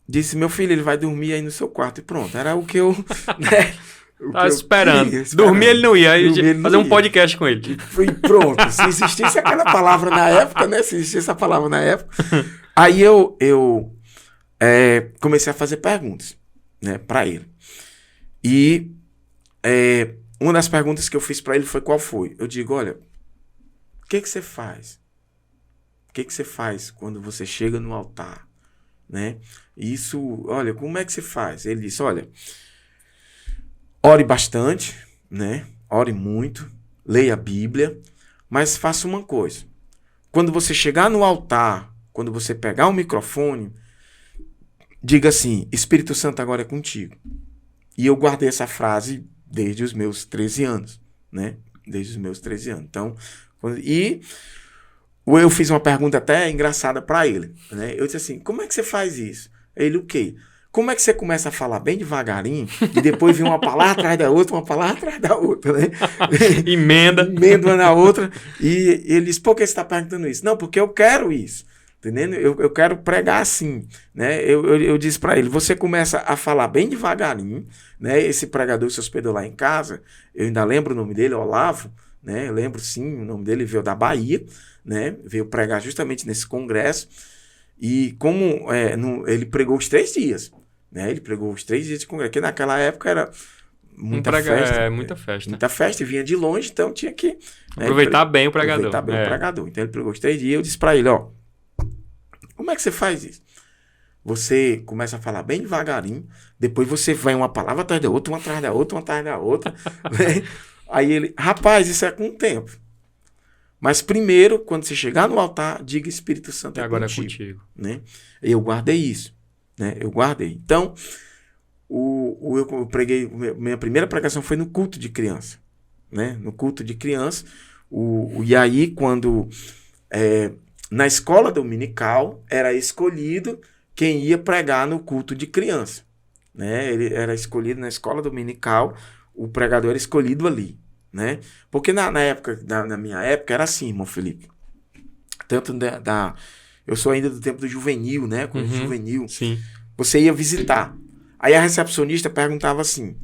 disse, meu filho, ele vai dormir aí no seu quarto. E pronto, era o que eu... Né? Tava esperando. Dormir ele não ia. Fazer um podcast com ele. E pronto. Se existisse aquela palavra na época, né? Se existisse essa palavra na época. Aí eu comecei a fazer perguntas, né? Pra ele. E uma das perguntas que eu fiz pra ele foi qual foi? Eu digo, olha, o que você faz? O que você faz quando você chega no altar? Né? Isso, olha, como é que você faz? Ele disse, olha... Ore bastante, né? Ore muito, leia a Bíblia, mas faça uma coisa. Quando você chegar no altar, quando você pegar o microfone, diga assim, Espírito Santo agora é contigo. E eu guardei essa frase desde os meus 13 anos, né? Desde os meus 13 anos. Então, e eu fiz uma pergunta até engraçada para ele, né? Eu disse assim, como é que você faz isso? Ele, o quê? Como é que você começa a falar bem devagarinho e depois vem uma palavra atrás da outra, uma palavra atrás da outra, né? Emenda uma na outra. E ele disse, por que você está perguntando isso? Não, porque eu quero isso, entendendo? Eu quero pregar assim, né? Eu disse para ele, você começa a falar bem devagarinho, né? Esse pregador se hospedou lá em casa, eu ainda lembro o nome dele, Olavo, né? Eu lembro sim, o nome dele veio da Bahia, né? Veio pregar justamente nesse congresso. E como ele pregou os 3 dias, né? Ele pregou os 3 dias de congresso, que naquela época era muita festa. Muita festa. Muita festa, e vinha de longe, então tinha que... Aproveitar bem o pregador. Aproveitar bem o pregador. Então ele pregou os 3 dias, eu disse para ele, ó, como é que você faz isso? Você começa a falar bem devagarinho, depois você vai uma palavra atrás da outra, uma atrás da outra, uma atrás da outra, né? Aí ele, rapaz, isso é com o tempo. Mas primeiro, quando você chegar no altar, diga Espírito Santo agora é contigo. Né? Eu guardei isso. Né? Eu guardei. Então, eu preguei, minha primeira pregação foi no culto de criança. Né? No culto de criança. E aí, quando na escola dominical, era escolhido quem ia pregar no culto de criança. Né? Ele era escolhido na escola dominical, o pregador era escolhido ali. Né? Porque na minha época era assim, irmão Felipe. Tanto eu sou ainda do tempo do juvenil, né? Quando juvenil, sim. Você ia visitar. Aí a recepcionista perguntava assim: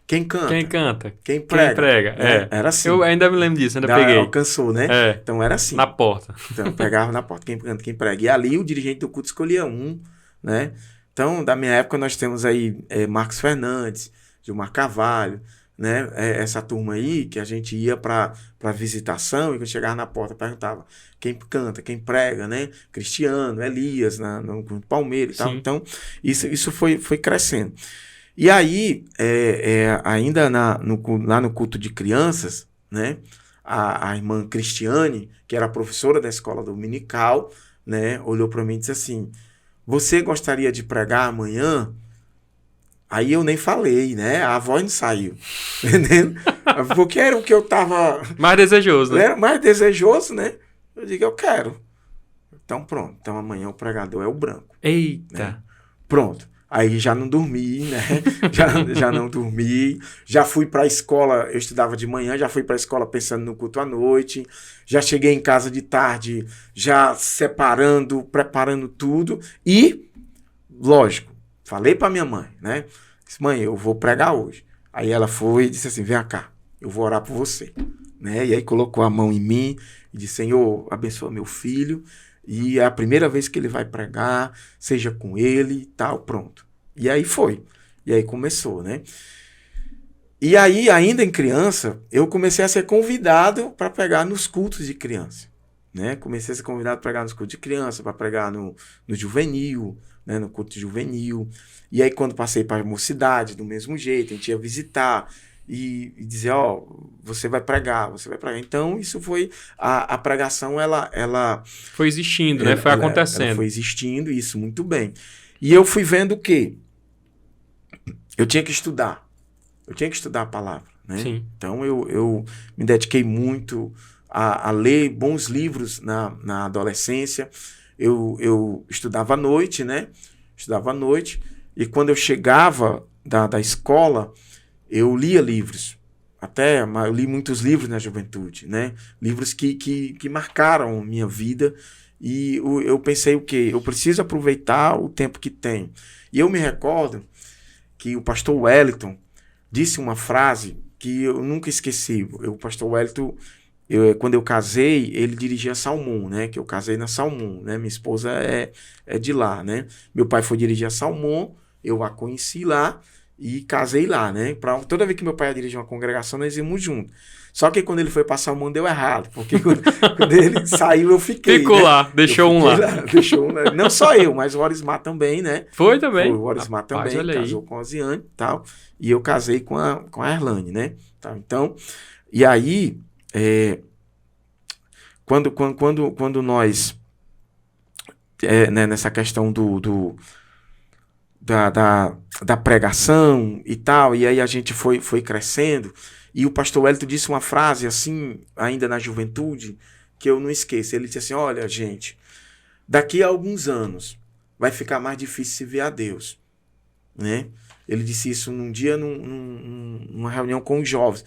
quem canta? Quem canta? Quem prega? Quem prega? Era assim. Eu ainda me lembro disso, ainda peguei. Alcançou, né? Então era assim. Na porta. Então pegava na porta, quem canta, quem prega. E ali o dirigente do culto escolhia um, né? Então, da minha época, nós temos aí Marcos Fernandes, Gilmar Carvalho, né? Essa turma aí que a gente ia para visitação e quando chegava na porta perguntava quem canta, quem prega, né? Cristiano, Elias, no Palmeiras e tal. Então, isso foi crescendo. E aí, ainda lá no culto de crianças, né? A irmã Cristiane, que era professora da escola dominical, né? Olhou para mim e disse assim: você gostaria de pregar amanhã? Aí eu nem falei, né? A voz não saiu. Entendendo? Porque era o que eu tava... Mais desejoso, né? Era mais desejoso, né? Eu digo, eu quero. Então pronto. Então amanhã o pregador é o branco. Eita! Né? Pronto. Aí já não dormi, né? Já não dormi. Já fui para a escola, eu estudava de manhã, já fui para a escola pensando no culto à noite. Já cheguei em casa de tarde, já separando, preparando tudo. E, lógico, falei para minha mãe, né? Disse, mãe, eu vou pregar hoje. Aí ela foi e disse assim, vem cá, eu vou orar por você. Né? E aí colocou a mão em mim e disse, Senhor, abençoa meu filho. E é a primeira vez que ele vai pregar, seja com ele e tal, pronto. E aí foi. E aí começou, né? E aí, ainda em criança, eu comecei a ser convidado para pregar nos cultos de criança. Né? Comecei a ser convidado para pregar nos cultos de criança, para pregar no juvenil, né? No culto juvenil. E aí, quando passei para a mocidade, do mesmo jeito, a gente ia visitar e dizer, ó, você vai pregar. Então, isso foi, a pregação, ela foi existindo, né? Foi acontecendo. Ela foi existindo, isso, muito bem. E eu fui vendo o quê? Eu tinha que estudar. Eu tinha que estudar a palavra, né? Sim. Então, eu me dediquei muito a ler bons livros na adolescência. Eu estudava à noite, né? Estudava à noite. E quando eu chegava da escola, eu lia livros. Eu li muitos livros na juventude, né? Livros que marcaram minha vida. E eu pensei o quê? Eu preciso aproveitar o tempo que tenho. E eu me recordo que o pastor Wellington disse uma frase que eu nunca esqueci. O pastor Wellington, quando eu casei, ele dirigia Salmão, né? Que eu casei na Salmão, né? Minha esposa é de lá, né? Meu pai foi dirigir a Salmão, eu a conheci lá e casei lá, né? Toda vez que meu pai ia dirigir uma congregação, nós íamos juntos. Só que quando ele foi passar o mundo, deu errado. Porque quando ele saiu, eu fiquei. Ficou, né? Lá, deixou um lá. Deixou um lá. Não só eu, mas o Orismar também, né? Foi também. Foi, o Orismar também, casou com a Osiane e tal. E eu casei com a Erlane, né? Tá, então, e aí, quando nós, né, nessa questão da pregação e tal, e aí a gente foi crescendo, e o pastor Wellington disse uma frase assim, ainda na juventude, que eu não esqueço. Ele disse assim, olha, gente, daqui a alguns anos vai ficar mais difícil se ver a Deus, né? Ele disse isso num dia, numa reunião com os jovens.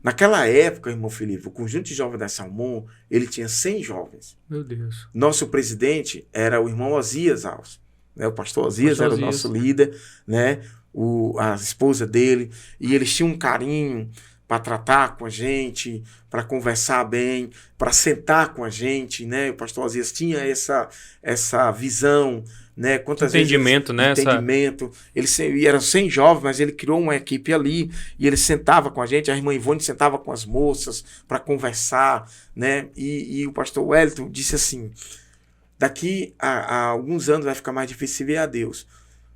Naquela época, irmão Felipe, o conjunto de jovens da Salmão, ele tinha 100 jovens. Meu Deus. Nosso presidente era o irmão Osias Alves. Né? O pastor Osias era o nosso líder, né? A esposa dele. E eles tinham um carinho para tratar com a gente, para conversar bem, para sentar com a gente, né? O pastor Osias tinha essa visão, né? Quantas entendimento, vezes, né? Entendimento. Eles eram 100 jovens, mas ele criou uma equipe ali e ele sentava com a gente, a irmã Ivone sentava com as moças para conversar, né? E o pastor Wellington disse assim, daqui a alguns anos vai ficar mais difícil ver a Deus.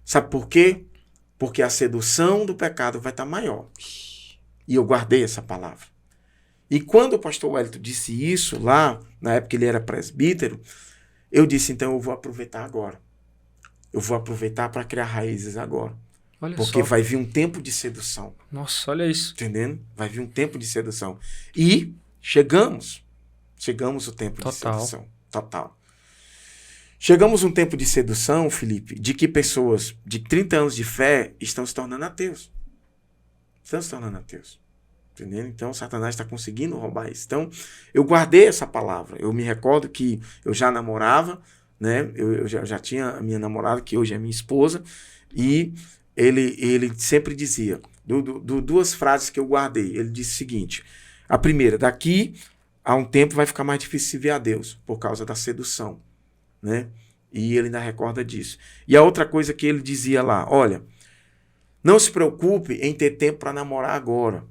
Sabe por quê? Porque a sedução do pecado vai estar maior. E eu guardei essa palavra. E quando o pastor Wellington disse isso lá, na época ele era presbítero, eu disse, então eu vou aproveitar agora. Eu vou aproveitar para criar raízes agora. Olha porque só. vai vir um tempo de sedução. Nossa, olha isso. Entendendo? Vai vir um tempo de sedução. E chegamos o tempo de sedução. Total. Chegamos um tempo de sedução, Felipe, de que pessoas de 30 anos de fé estão se tornando ateus. Estão se tornando ateus. Entendendo? Então, Satanás está conseguindo roubar isso. Então, eu guardei essa palavra. Eu me recordo que eu já namorava, né? Eu já tinha a minha namorada, que hoje é minha esposa, e ele sempre dizia, duas frases que eu guardei. Ele disse o seguinte, a primeira, daqui a um tempo vai ficar mais difícil se ver a Deus, por causa da sedução, né? E ele ainda recorda disso. E a outra coisa que ele dizia lá, olha, não se preocupe em ter tempo para namorar agora.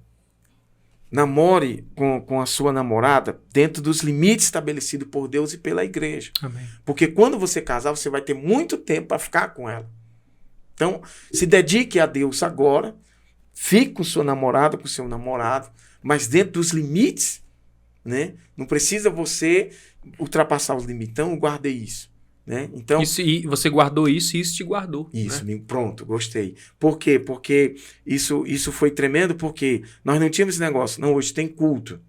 Namore com a sua namorada dentro dos limites estabelecidos por Deus e pela igreja. Amém. Porque quando você casar, você vai ter muito tempo para ficar com ela. Então, se dedique a Deus agora, fique com sua namorada, com seu namorado, mas dentro dos limites, né? Não precisa você ultrapassar os limites. Então, eu guardei isso. Né? Então, e você guardou isso e isso te guardou. Isso, né? Pronto, gostei. Por quê? Porque isso foi tremendo, porque nós não tínhamos esse negócio. Não, hoje tem culto.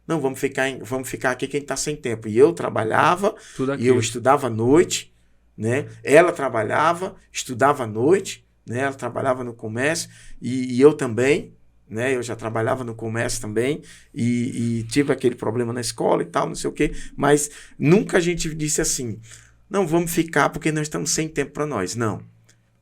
Não, vamos ficar aqui quem está sem tempo. E eu trabalhava, e eu estudava à noite, né? Ela trabalhava, estudava à noite, né? Ela trabalhava no comércio e eu também, né? Eu já trabalhava no comércio também e tive aquele problema na escola e tal, não sei o quê, mas nunca a gente disse assim, não, vamos ficar porque nós estamos sem tempo para nós. Não.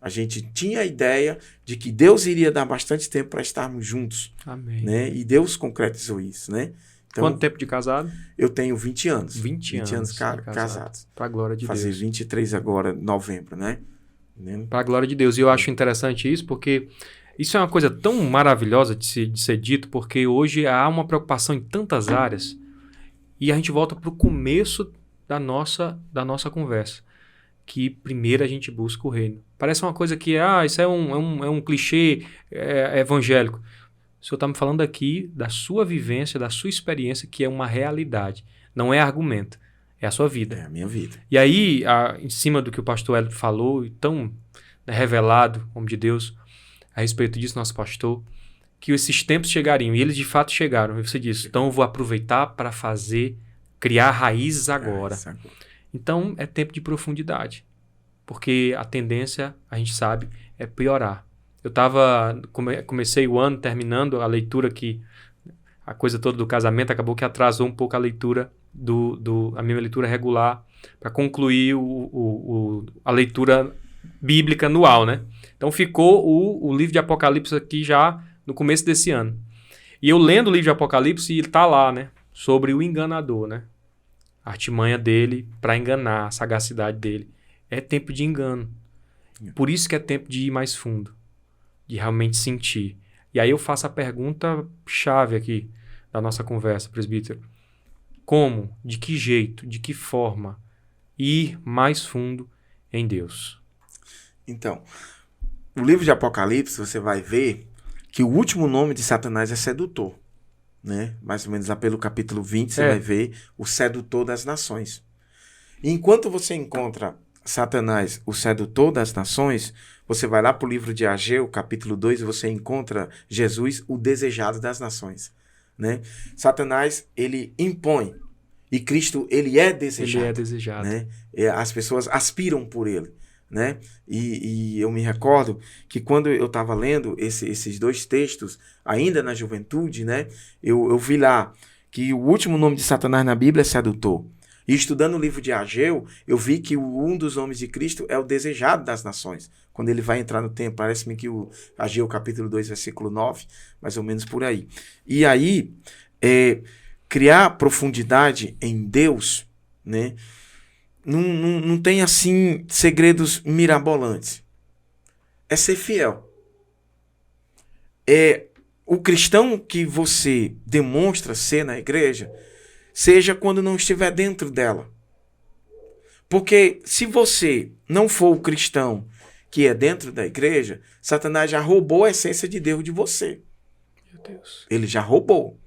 A gente tinha a ideia de que Deus iria dar bastante tempo para estarmos juntos. Amém. Né? E Deus concretizou isso, né? Então, quanto tempo de casado? Eu tenho 20 anos. 20 anos casados. Para a glória de Fazer Deus. 23 agora, novembro, né? Para a glória de Deus. E eu acho interessante isso, porque isso é uma coisa tão maravilhosa de ser dito, porque hoje há uma preocupação em tantas áreas. E a gente volta para o começo da nossa conversa. Que primeiro a gente busca o reino. Parece uma coisa que, isso é um clichê evangélico. O Senhor está me falando aqui da sua vivência, da sua experiência, que é uma realidade. Não é argumento, é a sua vida. É a minha vida. E aí, em cima do que o pastor Hélio falou, tão revelado, homem de Deus, a respeito disso, nosso pastor, que esses tempos chegariam, e eles de fato chegaram. E você disse, então eu vou aproveitar para criar raízes agora. Então, é tempo de profundidade. Porque a tendência, a gente sabe, é piorar. Eu comecei o ano terminando a leitura a coisa toda do casamento acabou que atrasou um pouco a leitura, a minha leitura regular, para concluir a leitura bíblica anual, né? Então, ficou o livro de Apocalipse aqui já no começo desse ano. E eu lendo o livro de Apocalipse, ele está lá, né? Sobre o enganador, né? A artimanha dele para enganar, a sagacidade dele. É tempo de engano. Por isso que é tempo de ir mais fundo. De realmente sentir. E aí eu faço a pergunta chave aqui da nossa conversa, presbítero. Como, de que jeito, de que forma ir mais fundo em Deus? Então, no livro de Apocalipse você vai ver que o último nome de Satanás é sedutor. Né? Mais ou menos lá pelo capítulo 20 você vai ver o sedutor das nações. E enquanto você encontra Satanás, o sedutor das nações, você vai lá para o livro de Ageu, capítulo 2, e você encontra Jesus, o desejado das nações. Né? Satanás, ele impõe, e Cristo, ele é desejado. Ele é desejado. Né? As pessoas aspiram por ele. Né? E eu me recordo que quando eu estava lendo esses dois textos, ainda na juventude, né? Eu vi lá que o último nome de Satanás na Bíblia é sedutor. E estudando o livro de Ageu, eu vi que um dos nomes de Cristo é o desejado das nações. Quando ele vai entrar no templo, parece-me que o Ageu capítulo 2, versículo 9, mais ou menos por aí. E aí, criar profundidade em Deus, né? Não tem, assim, segredos mirabolantes. É ser fiel. É o cristão que você demonstra ser na igreja, seja quando não estiver dentro dela. Porque se você não for o cristão que é dentro da igreja, Satanás já roubou a essência de Deus de você. Meu Deus. Ele já roubou.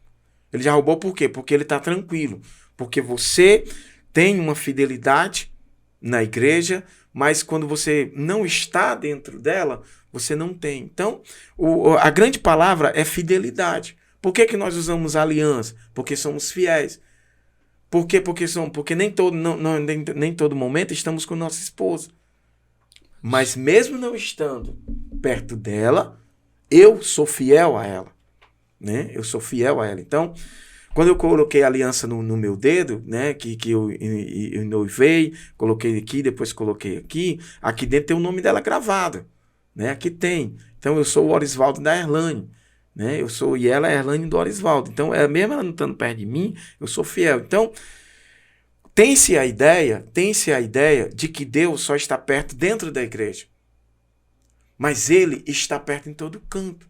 Ele já roubou por quê? Porque ele está tranquilo. Porque você tem uma fidelidade na igreja, mas quando você não está dentro dela, você não tem. Então, a grande palavra é fidelidade. Por que nós usamos aliança? Porque somos fiéis. Por quê? Porque nem todo momento estamos com nossa esposa. Mas mesmo não estando perto dela, eu sou fiel a ela. Né? Eu sou fiel a ela. Então, quando eu coloquei a aliança no meu dedo, né, que eu noivei, coloquei aqui, depois coloquei aqui dentro tem o nome dela gravado, né, aqui tem. Então eu sou o Orisvaldo da Erlane, né, e ela é a Erlane do Orisvaldo. Então, mesmo ela não estando perto de mim, eu sou fiel. Então, tem-se a ideia de que Deus só está perto dentro da igreja. Mas ele está perto em todo canto.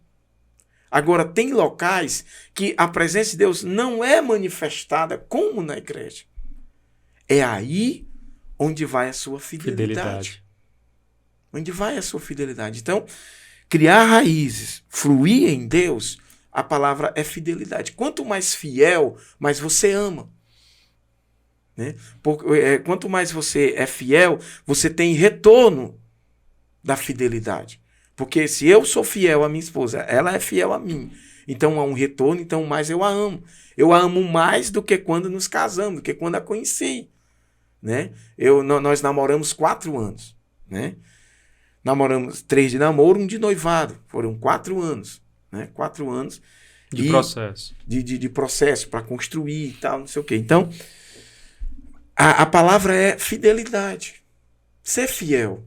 Agora, tem locais que a presença de Deus não é manifestada como na igreja. É aí onde vai a sua fidelidade. Onde vai a sua fidelidade. Então, criar raízes, fluir em Deus, a palavra é fidelidade. Quanto mais fiel, mais você ama. Né? Quanto mais você é fiel, você tem retorno da fidelidade. Porque se eu sou fiel à minha esposa, ela é fiel a mim. Então há um retorno, então mais eu a amo. Eu a amo mais do que quando nos casamos, do que quando a conheci. né? Nós namoramos 4 anos, né? Namoramos 3 de namoro, 1 de noivado. Foram 4 anos, né? 4 anos. De processo. De processo para construir e tal, não sei o quê. Então, a palavra é fidelidade. Ser fiel.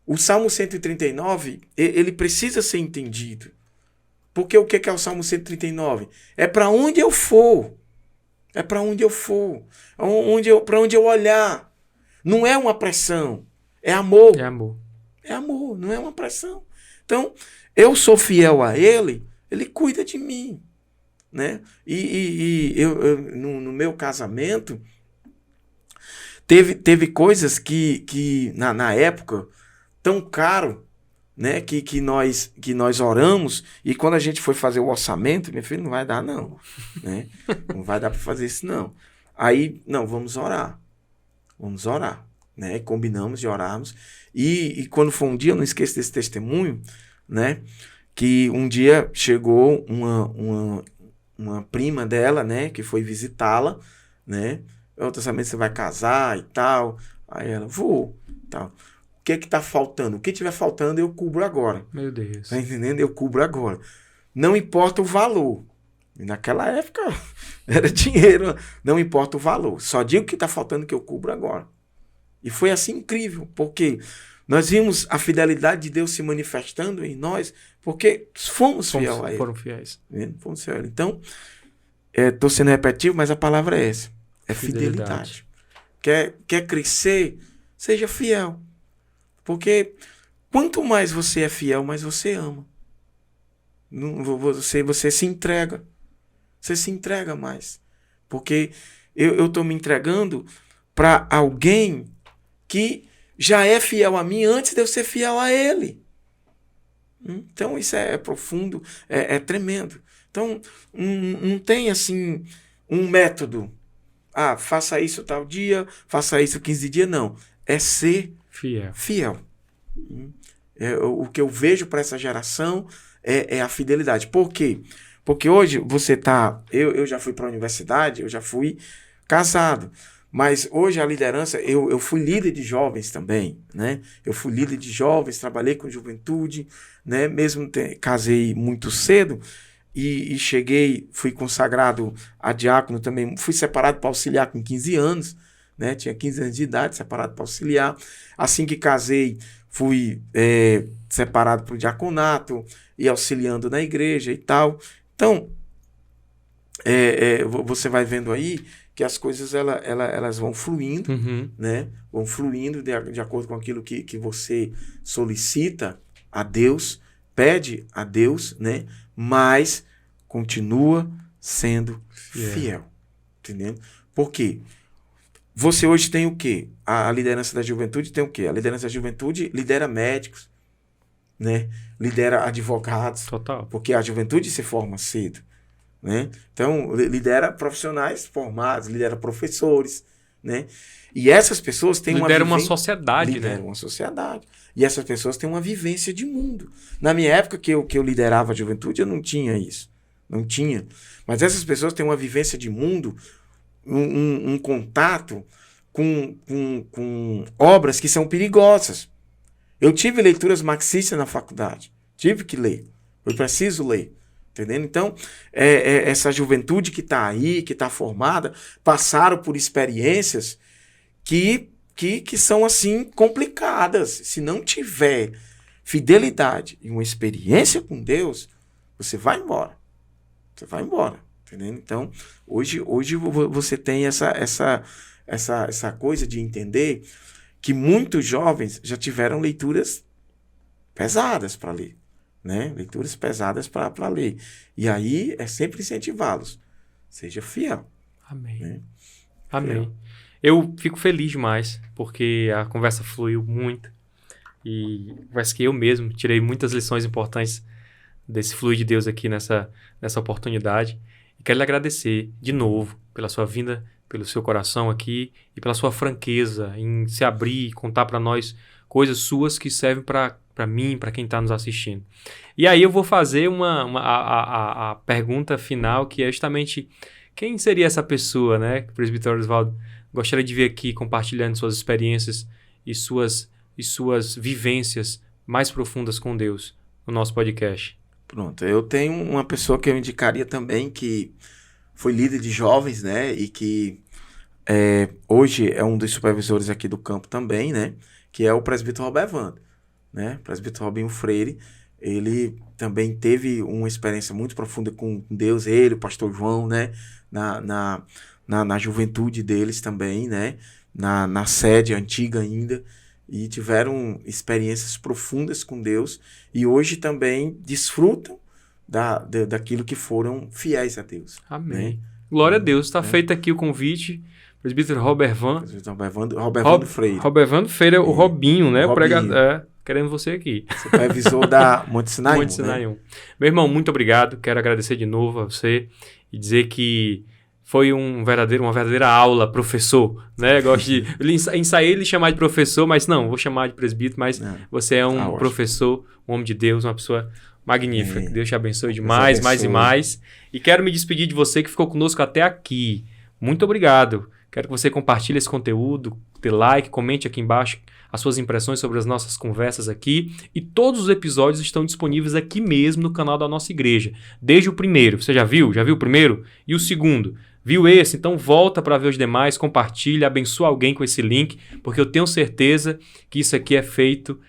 O Salmo 139, ele precisa ser entendido. Porque o que é o Salmo 139? É para onde eu for. É para onde eu for. Para onde eu olhar. Não é uma pressão. É amor. É amor. É amor, não é uma pressão. Então, eu sou fiel a ele, ele cuida de mim. Né? E no meu casamento, teve coisas que na época, tão caro, né? que nós oramos, e quando a gente foi fazer o orçamento, meu filho, não vai dar não. Né? Não vai dar para fazer isso não. Aí, não, vamos orar. Vamos orar. Né? Combinamos de orarmos. E quando foi um dia, eu não esqueço desse testemunho, né? Que um dia chegou uma prima dela, né? Que foi visitá-la, né? Outra também você vai casar e tal. Aí ela, vou, tal. O que tá faltando? O que tiver faltando, eu cubro agora. Meu Deus. Tá entendendo? Eu cubro agora. Não importa o valor. E naquela época era dinheiro. Não importa o valor. Só digo que tá faltando que eu cubro agora. E foi assim incrível, porque nós vimos a fidelidade de Deus se manifestando em nós, porque fomos fiéis a Ele. Foram fiéis. Fomos fiéis a Ele. Então, estou sendo repetitivo, mas a palavra é essa. É fidelidade. Quer crescer, seja fiel. Porque quanto mais você é fiel, mais você ama. Você se entrega. Você se entrega mais. Porque eu estou me entregando para alguém que já é fiel a mim antes de eu ser fiel a ele. Então isso é profundo, é tremendo. Então não tem assim um método. Faça isso tal dia, faça isso 15 dias, não. É ser fiel. O que eu vejo para essa geração é a fidelidade. Por quê? Porque hoje você tá... Eu já fui para a universidade, eu já fui casado. Mas hoje a liderança, eu fui líder de jovens também, né? Eu fui líder de jovens, trabalhei com juventude, né? Mesmo casei muito cedo e cheguei, fui consagrado a diácono também, fui separado para auxiliar com 15 anos, né? Tinha 15 anos de idade, separado para auxiliar. Assim que casei, fui separado para o diaconato e auxiliando na igreja e tal. Então, você vai vendo aí que as coisas elas vão fluindo, né? Vão fluindo de acordo com aquilo que você solicita a Deus, pede a Deus, né? Mas continua sendo fiel. Entendendo? Por quê? Você hoje tem o quê? A liderança da juventude tem o quê? A liderança da juventude lidera médicos, né? Lidera advogados. Total. Porque a juventude se forma cedo. Né? Então, lidera profissionais formados, lidera professores, né? E essas pessoas têm uma sociedade, lidera uma sociedade. E essas pessoas têm uma vivência de mundo. Na minha época que eu liderava a juventude, eu não tinha isso. Não tinha. Mas essas pessoas têm uma vivência de mundo, um contato com obras que são perigosas. Eu tive leituras marxistas na faculdade. Tive que ler. Eu preciso ler. Entendendo? Então, essa juventude que está aí, que está formada, passaram por experiências que são assim complicadas. Se não tiver fidelidade e uma experiência com Deus, você vai embora. Você vai embora. Entendendo? Então, hoje você tem essa coisa de entender que muitos jovens já tiveram leituras pesadas para ler. Né? Leituras pesadas para ler. E aí é sempre incentivá-los. Seja fiel. Amém. Né? Amém. Fiel. Eu fico feliz demais, porque a conversa fluiu muito. E parece que eu mesmo tirei muitas lições importantes desse fluir de Deus aqui nessa oportunidade. E quero lhe agradecer de novo pela sua vinda, pelo seu coração aqui e pela sua franqueza em se abrir e contar para nós coisas suas que servem para mim, para quem está nos assistindo. E aí eu vou fazer a pergunta final, que é justamente quem seria essa pessoa, né, que o presbítero Oswaldo gostaria de ver aqui compartilhando suas experiências e suas vivências mais profundas com Deus no nosso podcast? Pronto, eu tenho uma pessoa que eu indicaria também, que foi líder de jovens, né? E que hoje é um dos supervisores aqui do campo também, né? Que é o presbítero Robert Evandro, né? O presbítero Robinho Freire, ele também teve uma experiência muito profunda com Deus, ele, o pastor João, né? Na juventude deles também, né? Na sede antiga ainda, e tiveram experiências profundas com Deus, e hoje também desfrutam daquilo que foram fiéis a Deus. Amém. Né? Glória a Deus. Está feito aqui o convite. Presbítero Robert Evandro Freire. Robert Evandro Freire, o Robinho, né? O Robinho. Querendo você aqui. Supervisor da Monte Sinai. Monte Sinai 1. Meu irmão, muito obrigado. Quero agradecer de novo a você e dizer que foi uma verdadeira aula, professor, né? Gosto de ensaiei ele chamar de professor, mas não, vou chamar de presbítero, mas você é um professor, um homem de Deus, uma pessoa magnífica. Que Deus te abençoe demais, mais e mais. E quero me despedir de você que ficou conosco até aqui. Muito obrigado. Quero que você compartilhe esse conteúdo, dê like, comente aqui embaixo as suas impressões sobre as nossas conversas aqui. E todos os episódios estão disponíveis aqui mesmo no canal da nossa igreja. Desde o primeiro. Você já viu? Já viu o primeiro? E o segundo? Viu esse? Então volta para ver os demais, compartilha, abençoa alguém com esse link, porque eu tenho certeza que isso aqui é feito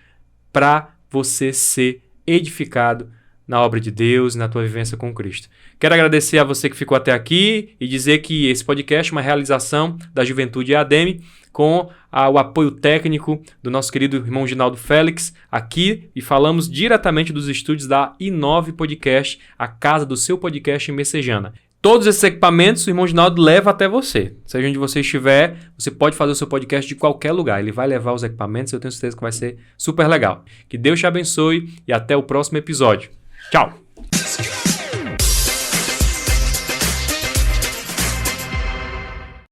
para você ser edificado na obra de Deus e na tua vivência com Cristo. Quero agradecer a você que ficou até aqui e dizer que esse podcast é uma realização da Juventude EADM com o apoio técnico do nosso querido irmão Ginaldo Félix aqui, e falamos diretamente dos estúdios da I9 Podcast, a casa do seu podcast em Messejana. Todos esses equipamentos o irmão Ginaldo leva até você. Seja onde você estiver, você pode fazer o seu podcast de qualquer lugar. Ele vai levar os equipamentos, eu tenho certeza que vai ser super legal. Que Deus te abençoe e até o próximo episódio. Tchau!